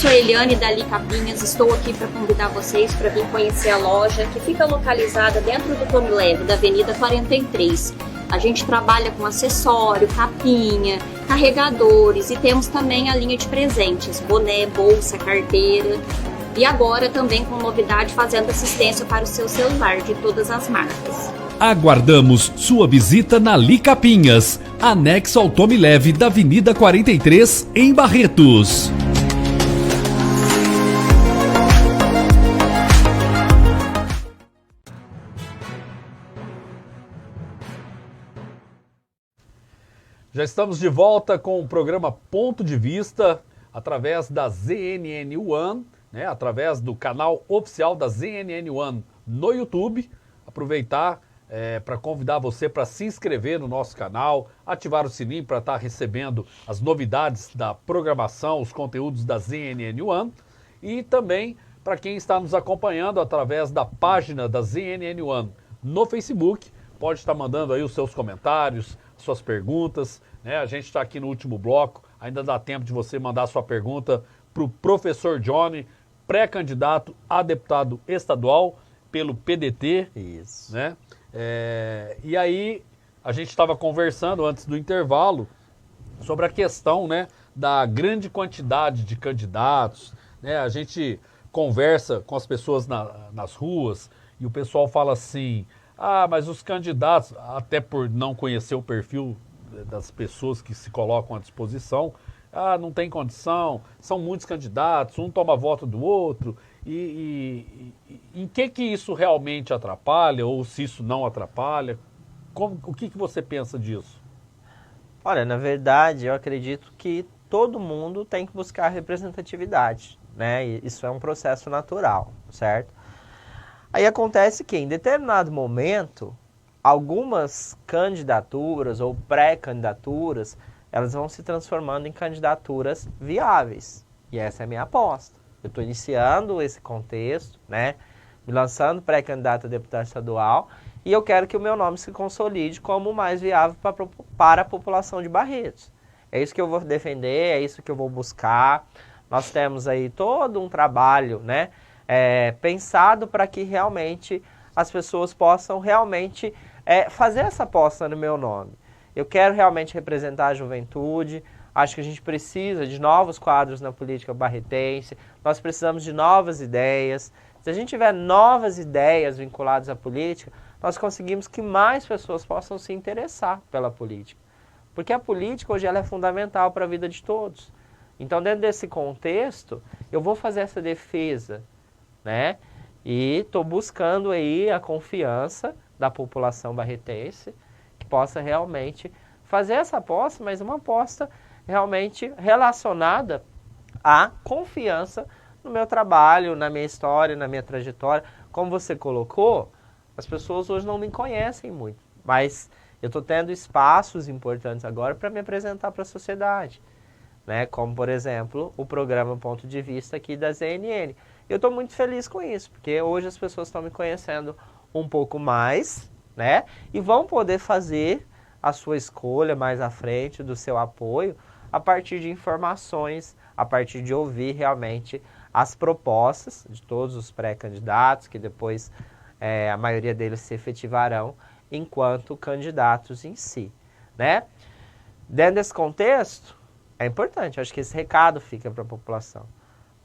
sou a Eliane Dali Capinhas, estou aqui para convidar vocês para vir conhecer a loja que fica localizada dentro do Tome Leve, da Avenida 43. A gente trabalha com acessório, capinha, carregadores e temos também a linha de presentes, boné, bolsa, carteira. E agora também com novidade fazendo assistência para o seu celular de todas as marcas. Aguardamos sua visita na Licapinhas, anexo ao Tome Leve da Avenida 43, em Barretos. Já estamos de volta com o programa Ponto de Vista, através da ZNN One, né, através do canal oficial da ZNN One no YouTube. Aproveitar para convidar você para se inscrever no nosso canal, ativar o sininho para estar recebendo as novidades da programação, os conteúdos da ZNN One. E também para quem está nos acompanhando através da página da ZNN One no Facebook, pode estar mandando aí os seus comentários, suas perguntas, né? A gente está aqui no último bloco, ainda dá tempo de você mandar sua pergunta para o professor Johnny, pré-candidato a deputado estadual pelo PDT. Isso. Né? E aí, a gente estava conversando antes do intervalo sobre a questão, né, da grande quantidade de candidatos, né? A gente conversa com as pessoas nas ruas e o pessoal fala assim: ah, mas os candidatos, até por não conhecer o perfil das pessoas que se colocam à disposição, ah, não tem condição, são muitos candidatos, um toma voto do outro, e em que isso realmente atrapalha, ou se isso não atrapalha? O que você pensa disso? Olha, na verdade, eu acredito que todo mundo tem que buscar representatividade, né? E isso é um processo natural, certo? Aí acontece que, em determinado momento, algumas candidaturas ou pré-candidaturas, elas vão se transformando em candidaturas viáveis. E essa é a minha aposta. Eu estou iniciando esse contexto, né? Me lançando pré-candidato a deputado estadual, e eu quero que o meu nome se consolide como o mais viável para a população de Barretos. É isso que eu vou defender, é isso que eu vou buscar. Nós temos aí todo um trabalho, né? Pensado para que realmente as pessoas possam realmente fazer essa aposta no meu nome. Eu quero realmente representar a juventude, acho que a gente precisa de novos quadros na política barretense, nós precisamos de novas ideias. Se a gente tiver novas ideias vinculadas à política, nós conseguimos que mais pessoas possam se interessar pela política. Porque a política hoje ela é fundamental para a vida de todos. Então, dentro desse contexto, eu vou fazer essa defesa, né? E estou buscando aí a confiança da população barretense, que possa realmente fazer essa aposta, mas uma aposta realmente relacionada à confiança no meu trabalho, na minha história, na minha trajetória. Como você colocou, as pessoas hoje não me conhecem muito, mas eu estou tendo espaços importantes agora para me apresentar para a sociedade, né? Como, por exemplo, o programa Ponto de Vista aqui da ZNN. Eu estou muito feliz com isso, porque hoje as pessoas estão me conhecendo um pouco mais, né? E vão poder fazer a sua escolha mais à frente, do seu apoio, a partir de informações, a partir de ouvir realmente as propostas de todos os pré-candidatos, que depois a maioria deles se efetivarão enquanto candidatos em si, né? Dentro desse contexto, é importante, acho que esse recado fica para a população,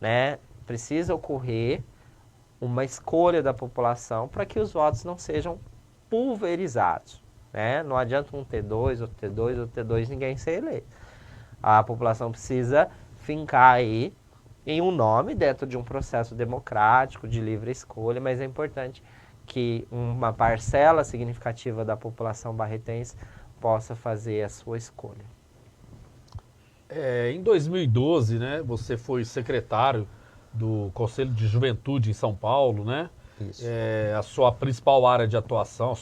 né? Precisa ocorrer uma escolha da população para que os votos não sejam pulverizados, né? Não adianta um ter dois, outro ter dois, outro ter dois, ninguém ser eleito. A população precisa fincar aí em um nome dentro de um processo democrático, de livre escolha, mas é importante que uma parcela significativa da população barretense possa fazer a sua escolha. Em 2012, né, você foi secretário do Conselho de Juventude em São Paulo, né? Isso. A sua principal área de atuação,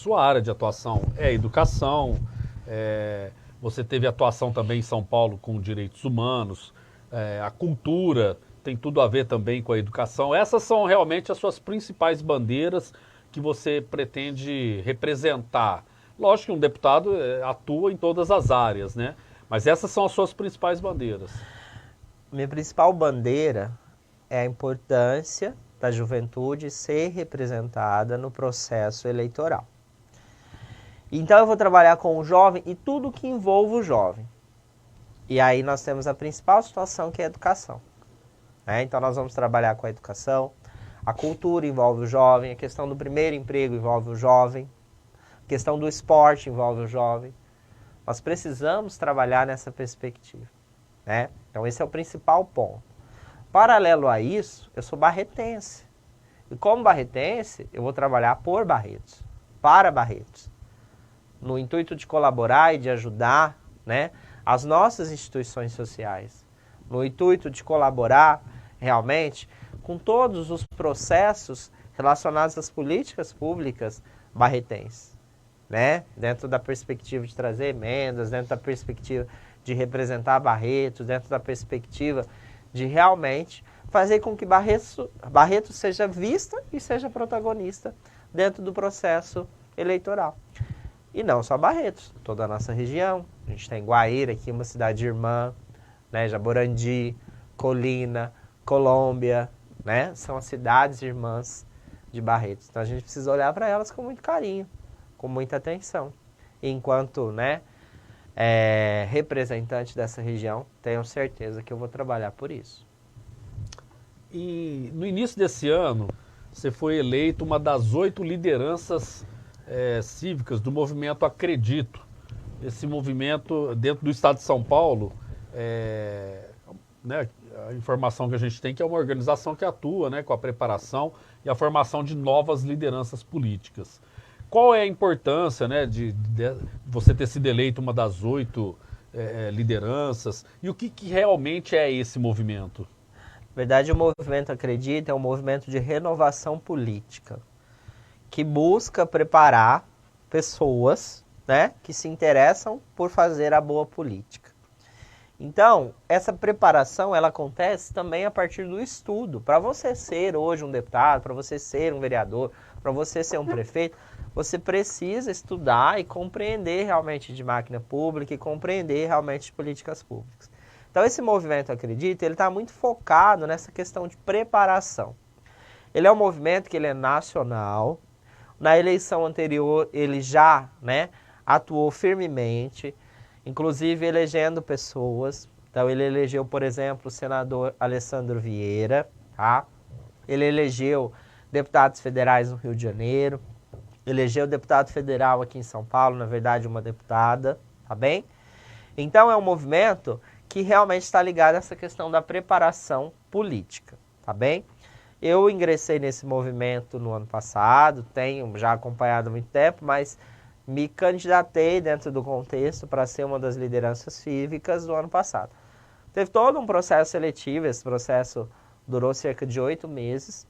é a educação, você teve atuação também em São Paulo com direitos humanos, a cultura tem tudo a ver também com a educação. Essas são realmente as suas principais bandeiras que você pretende representar. Lógico que um deputado atua em todas as áreas, né? Mas essas são as suas principais bandeiras. Minha principal bandeira é a importância da juventude ser representada no processo eleitoral. Então eu vou trabalhar com o jovem e tudo que envolve o jovem. E aí nós temos a principal situação, que é a educação. Então nós vamos trabalhar com a educação, a cultura envolve o jovem, a questão do primeiro emprego envolve o jovem, a questão do esporte envolve o jovem. Nós precisamos trabalhar nessa perspectiva. Então esse é o principal ponto. Paralelo a isso, eu sou barretense. E como barretense, eu vou trabalhar por Barretos, para Barretos, no intuito de colaborar e de ajudar, as nossas instituições sociais, no intuito de colaborar realmente com todos os processos relacionados às políticas públicas barretenses, dentro da perspectiva de trazer emendas, dentro da perspectiva de representar Barretos, dentro da perspectiva de realmente fazer com que Barretos seja vista e seja protagonista dentro do processo eleitoral. E não só Barretos, toda a nossa região. A gente tem Guaíra aqui, uma cidade irmã, Jaborandi, Colina, Colômbia, são as cidades irmãs de Barretos. Então a gente precisa olhar para elas com muito carinho, com muita atenção. E enquanto representante dessa região, tenho certeza que eu vou trabalhar por isso. E no início desse ano, você foi eleito uma das 8 lideranças cívicas do movimento Acredito. Esse movimento dentro do estado de São Paulo, a informação que a gente tem que é uma organização que atua com a preparação e a formação de novas lideranças políticas. Qual é a importância de você ter sido eleito uma das 8 lideranças e o que realmente é esse movimento? Na verdade, o movimento Acredita é um movimento de renovação política que busca preparar pessoas que se interessam por fazer a boa política. Então, essa preparação ela acontece também a partir do estudo. Para você ser hoje um deputado, para você ser um vereador, para você ser um prefeito, você precisa estudar e compreender realmente de máquina pública e compreender realmente de políticas públicas. Então, esse movimento Acredita, ele está muito focado nessa questão de preparação. Ele é um movimento que ele é nacional. Na eleição anterior, ele já atuou firmemente, inclusive elegendo pessoas. Então, ele elegeu, por exemplo, o senador Alessandro Vieira, Ele elegeu deputados federais no Rio de Janeiro, elegeu deputado federal aqui em São Paulo, na verdade, uma deputada, tá bem? Então, é um movimento que realmente está ligado a essa questão da preparação política, tá bem? Eu ingressei nesse movimento no ano passado, tenho já acompanhado há muito tempo, mas me candidatei dentro do contexto para ser uma das lideranças cívicas do ano passado. Teve todo um processo seletivo, esse processo durou cerca de 8 meses,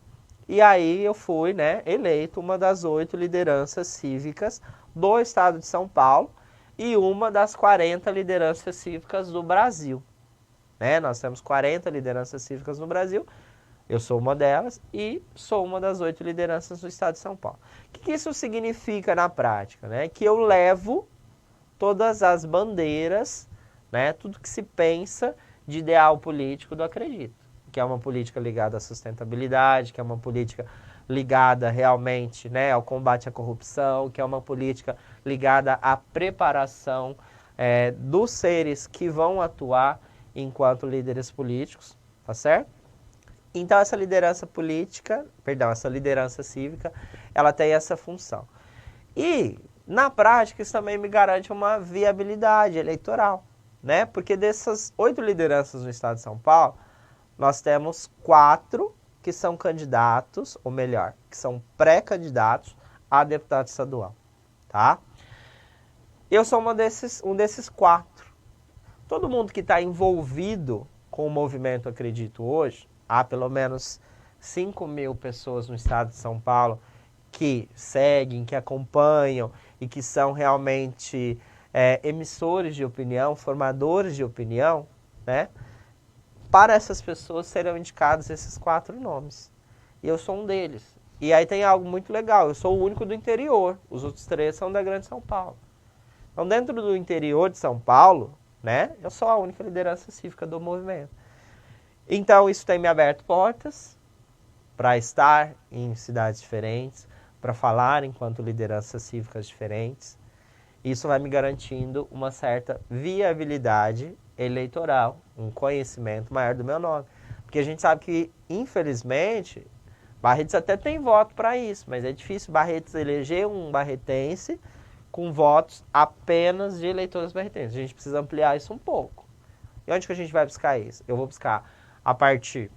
e aí eu fui eleito uma das 8 lideranças cívicas do estado de São Paulo e uma das 40 lideranças cívicas do Brasil. Nós temos 40 lideranças cívicas no Brasil, eu sou uma delas e sou uma das 8 lideranças do estado de São Paulo. O que isso significa na prática? Que eu levo todas as bandeiras, tudo que se pensa de ideal político do Acredito, que é uma política ligada à sustentabilidade, que é uma política ligada realmente ao combate à corrupção, que é uma política ligada à preparação dos seres que vão atuar enquanto líderes políticos, tá certo? Então, essa liderança cívica, ela tem essa função. E, na prática, isso também me garante uma viabilidade eleitoral, Porque dessas 8 lideranças no estado de São Paulo, nós temos 4 que são candidatos, ou melhor, que são pré-candidatos a deputado estadual, tá? Eu sou um desses 4. Todo mundo que está envolvido com o movimento Acredito hoje, há pelo menos 5 mil pessoas no estado de São Paulo que seguem, que acompanham e que são realmente emissores de opinião, formadores de opinião, Para essas pessoas serão indicados esses 4 nomes. E eu sou um deles. E aí tem algo muito legal, eu sou o único do interior, os outros 3 são da Grande São Paulo. Então, dentro do interior de São Paulo, eu sou a única liderança cívica do movimento. Então, isso tem me aberto portas para estar em cidades diferentes, para falar enquanto lideranças cívicas diferentes. Isso vai me garantindo uma certa viabilidade eleitoral, um conhecimento maior do meu nome. Porque a gente sabe que, infelizmente, Barretos até tem voto para isso, mas é difícil Barretos eleger um barretense com votos apenas de eleitores barretenses. A gente precisa ampliar isso um pouco. E onde que a gente vai buscar isso? Eu vou buscar a partir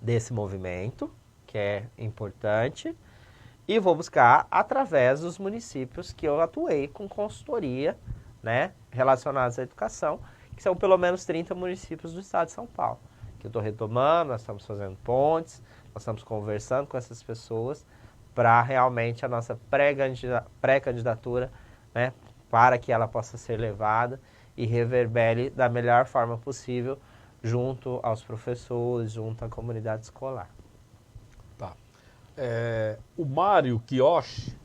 desse movimento, que é importante, e vou buscar através dos municípios que eu atuei com consultoria, né, relacionados à educação, que são pelo menos 30 municípios do estado de São Paulo, que eu estou retomando, nós estamos fazendo pontes, nós estamos conversando com essas pessoas para realmente a nossa pré-candidatura, né, para que ela possa ser levada e reverbere da melhor forma possível junto aos professores, junto à comunidade escolar. Tá. O Mário Kiyoshi,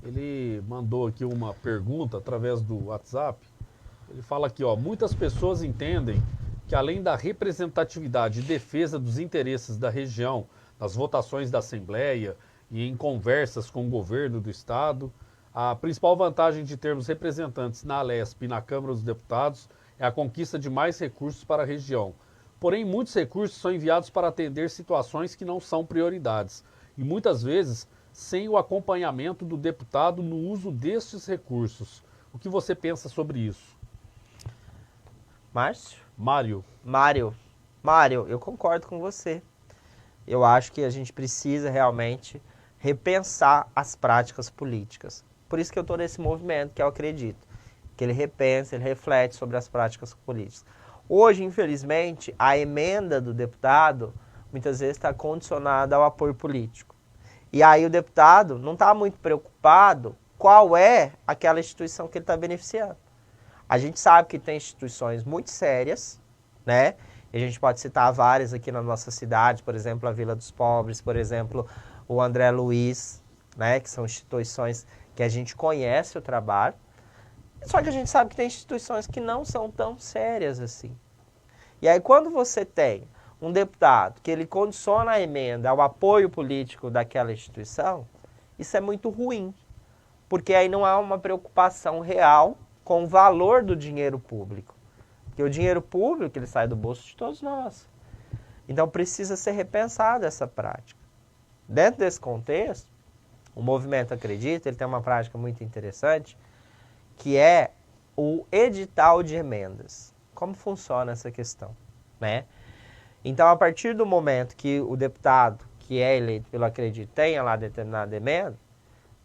ele mandou aqui uma pergunta através do WhatsApp. Ele fala aqui, ó, muitas pessoas entendem que além da representatividade e defesa dos interesses da região nas votações da Assembleia e em conversas com o governo do Estado, a principal vantagem de termos representantes na Alesp e na Câmara dos Deputados é a conquista de mais recursos para a região. Porém, muitos recursos são enviados para atender situações que não são prioridades e muitas vezes sem o acompanhamento do deputado no uso destes recursos. O que você pensa sobre isso? Márcio? Mário, eu concordo com você. Eu acho que a gente precisa realmente repensar as práticas políticas. Por isso que eu estou nesse movimento, que eu acredito, que ele repensa, ele reflete sobre as práticas políticas. Hoje, infelizmente, a emenda do deputado muitas vezes está condicionada ao apoio político. E aí o deputado não está muito preocupado qual é aquela instituição que ele está beneficiando. A gente sabe que tem instituições muito sérias, né? E a gente pode citar várias aqui na nossa cidade, por exemplo, a Vila dos Pobres, por exemplo, o André Luiz, né? Que são instituições que a gente conhece o trabalho. Só que a gente sabe que tem instituições que não são tão sérias assim. E aí quando você tem um deputado que ele condiciona a emenda ao apoio político daquela instituição, isso é muito ruim. Porque aí não há uma preocupação real com o valor do dinheiro público. Porque o dinheiro público ele sai do bolso de todos nós. Então precisa ser repensada essa prática. Dentro desse contexto, o movimento Acredita, ele tem uma prática muito interessante, que é o edital de emendas. Como funciona essa questão, né? Então, a partir do momento que o deputado que é eleito pelo Acredita tenha lá determinada emenda,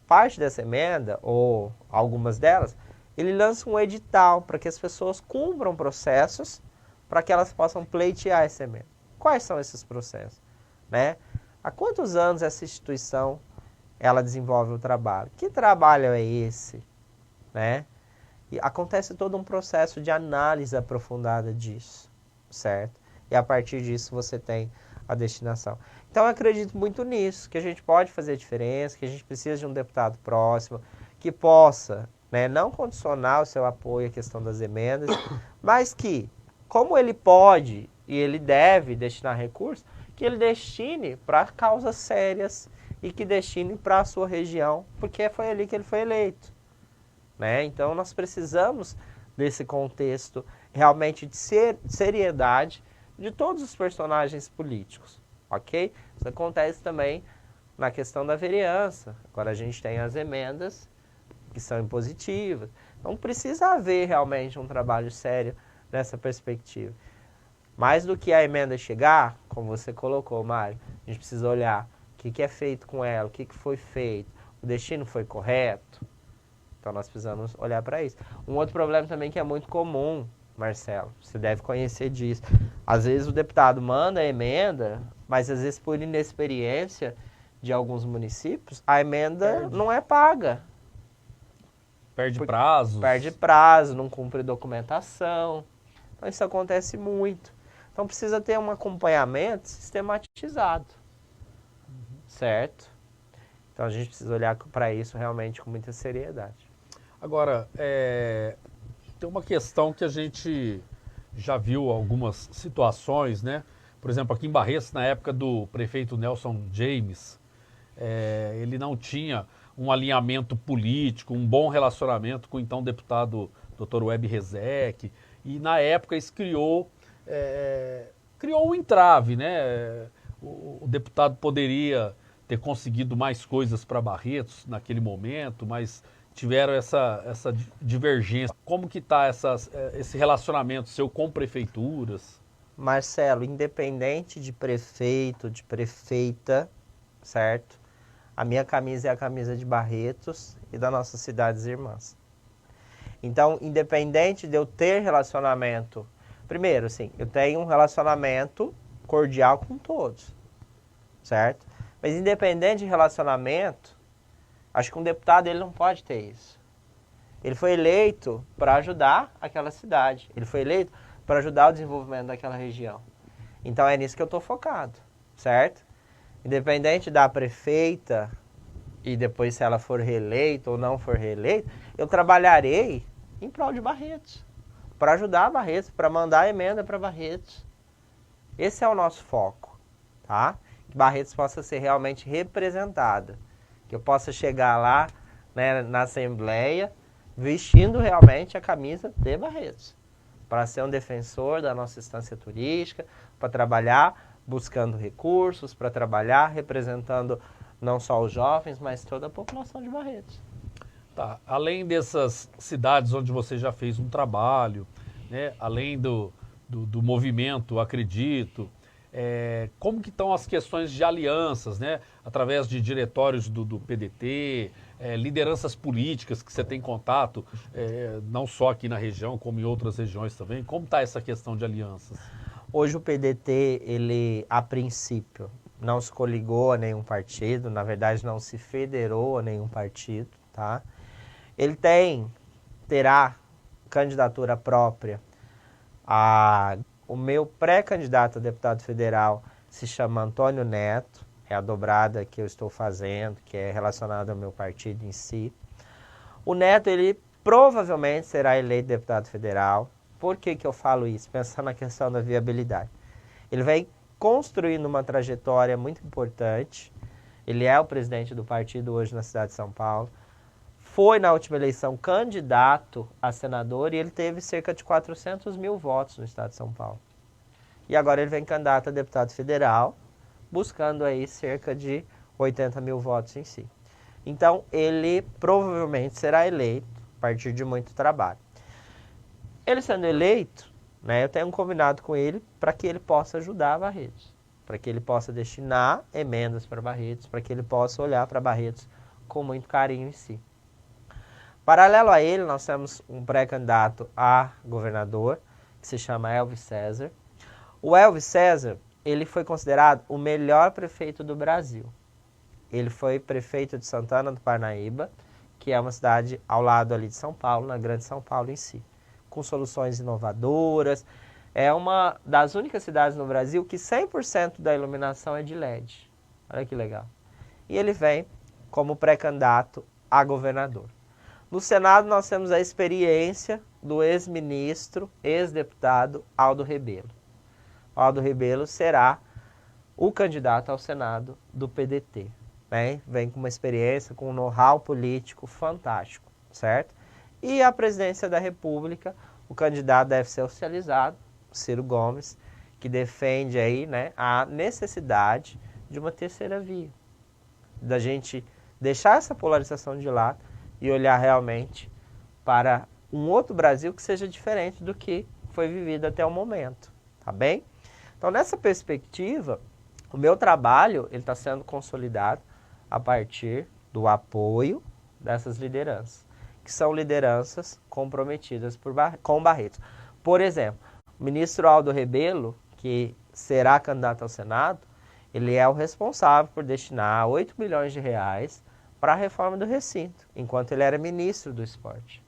parte dessa emenda, ou algumas delas, ele lança um edital para que as pessoas cumpram processos para que elas possam pleitear essa emenda. Quais são esses processos? Né? Há quantos anos essa instituição ela desenvolve o trabalho? Que trabalho é esse? Né? E acontece todo um processo de análise aprofundada disso, certo? E a partir disso você tem a destinação. Então eu acredito muito nisso, que a gente pode fazer a diferença, que a gente precisa de um deputado próximo, que possa, né, não condicionar o seu apoio à questão das emendas, mas que, como ele pode e ele deve destinar recursos, que ele destine para causas sérias e que destine para a sua região, porque foi ali que ele foi eleito. Né? Então nós precisamos desse contexto realmente de seriedade de todos os personagens políticos, ok? Isso acontece também na questão da vereança. Agora a gente tem as emendas que são impositivas. Então precisa haver realmente um trabalho sério nessa perspectiva. Mais do que a emenda chegar, como você colocou, Mário, a gente precisa olhar o que é feito com ela, o que foi feito, o destino foi correto. Então nós precisamos olhar para isso. Um outro problema também que é muito comum, Marcelo, você deve conhecer disso. Às vezes o deputado manda a emenda, mas às vezes por inexperiência de alguns municípios, a emenda não é paga. Perde prazo. Perde prazo, não cumpre documentação. Então isso acontece muito. Então precisa ter um acompanhamento sistematizado. Certo? Então a gente precisa olhar para isso realmente com muita seriedade. Agora, tem uma questão que a gente já viu algumas situações, né? por exemplo, aqui em Barretos, na época do prefeito Nelson James, ele não tinha um alinhamento político, um bom relacionamento com o então deputado Dr. Web Rezec, e na época isso criou um entrave, né? O deputado poderia ter conseguido mais coisas para Barretos naquele momento, mas tiveram essa divergência. Como que está esse relacionamento seu com prefeituras? Marcelo, independente de prefeito, de prefeita, certo? A minha camisa é a camisa de Barretos e das nossas cidades irmãs. Então, independente de eu ter relacionamento, primeiro, assim, eu tenho um relacionamento cordial com todos, certo? Mas independente de relacionamento, acho que um deputado ele não pode ter isso. Ele foi eleito para ajudar aquela cidade. Ele foi eleito para ajudar o desenvolvimento daquela região. Então é nisso que eu estou focado, certo? Independente da prefeita e depois se ela for reeleita ou não for reeleita, eu trabalharei em prol de Barretos, para ajudar Barretos, para mandar emenda para Barretos. Esse é o nosso foco, tá? Que Barretos possa ser realmente representada, que eu possa chegar lá, né, na Assembleia vestindo realmente a camisa de Barretos, para ser um defensor da nossa instância turística, para trabalhar buscando recursos, para trabalhar representando não só os jovens, mas toda a população de Barretos. Tá. Além dessas cidades onde você já fez um trabalho, né, além do movimento Acredito, como que estão as questões de alianças, né, através de diretórios do PDT, lideranças políticas que você tem contato, não só aqui na região, como em outras regiões também? Como está essa questão de alianças? Hoje o PDT, ele, a princípio, não se coligou a nenhum partido, na verdade não se federou a nenhum partido, tá? Ele terá candidatura própria. O meu pré-candidato a deputado federal se chama Antônio Neto, é a dobrada que eu estou fazendo, que é relacionada ao meu partido em si. O Neto, ele provavelmente será eleito deputado federal. Por que que eu falo isso? Pensando na questão da viabilidade. Ele vem construindo uma trajetória muito importante. Ele é o presidente do partido hoje na cidade de São Paulo. Foi na última eleição candidato a senador e ele teve cerca de 400 mil votos no estado de São Paulo. E agora ele vem candidato a deputado federal, buscando aí cerca de 80 mil votos em si. Então ele provavelmente será eleito a partir de muito trabalho. Ele sendo eleito, né, eu tenho um combinado com ele para que ele possa ajudar Barretos, para que ele possa destinar emendas para Barretos, para que ele possa olhar para Barretos com muito carinho em si. Paralelo a ele, nós temos um pré-candidato a governador, que se chama Elvis César. O Elvis César, ele foi considerado o melhor prefeito do Brasil. Ele foi prefeito de Santana do Parnaíba, que é uma cidade ao lado ali de São Paulo, na Grande São Paulo em si, com soluções inovadoras. É uma das únicas cidades no Brasil que 100% da iluminação é de LED. Olha que legal. E ele vem como pré-candidato a governador. No Senado nós temos a experiência do ex-ministro, ex-deputado Aldo Rebelo. Aldo Rebelo será o candidato ao Senado do PDT. Né? Vem com uma experiência, com um know-how político fantástico, certo? E a presidência da República, o candidato deve ser oficializado, Ciro Gomes, que defende aí, né, a necessidade de uma terceira via. Da gente deixar essa polarização de lado e olhar realmente para um outro Brasil que seja diferente do que foi vivido até o momento, tá bem? Então, nessa perspectiva, o meu trabalho está sendo consolidado a partir do apoio dessas lideranças, que são lideranças comprometidas com Barretos. Por exemplo, o ministro Aldo Rebelo, que será candidato ao Senado, ele é o responsável por destinar 8 milhões de reais para a reforma do recinto, enquanto ele era ministro do esporte.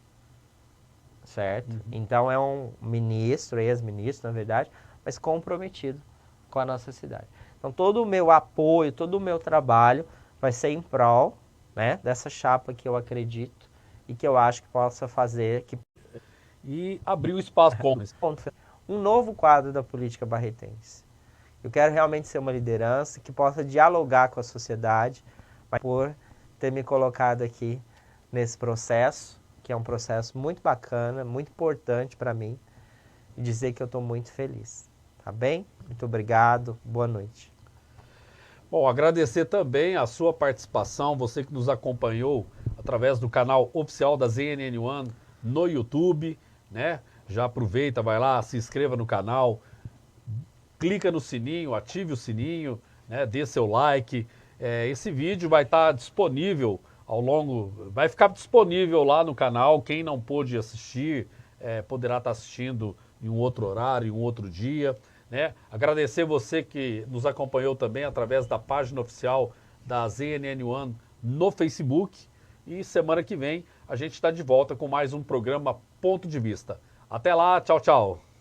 Certo? Uhum. Então é um ministro, ex-ministro, na verdade, mas comprometido com a nossa cidade. Então todo o meu apoio, todo o meu trabalho vai ser em prol, né, dessa chapa que eu acredito e que eu acho que possa fazer... E abrir o espaço com um novo quadro da política barretense, Eu quero realmente ser uma liderança que possa dialogar com a sociedade, mas por ter me colocado aqui nesse processo, que é um processo muito bacana, muito importante para mim, e dizer que eu estou muito feliz. Tá bem? Muito obrigado. Boa noite. Bom, agradecer também a sua participação, você que nos acompanhou através do canal oficial da ZNN One no YouTube, né? Já aproveita, vai lá, se inscreva no canal, clica no sininho, ative o sininho, né? Dê seu like. Esse vídeo vai estar disponível vai ficar disponível lá no canal. Quem não pôde assistir, poderá estar assistindo em um outro horário, em um outro dia, né? Agradecer você que nos acompanhou também através da página oficial da ZNN One no Facebook. E semana que vem a gente está de volta com mais um programa Ponto de Vista. Até lá, tchau, tchau.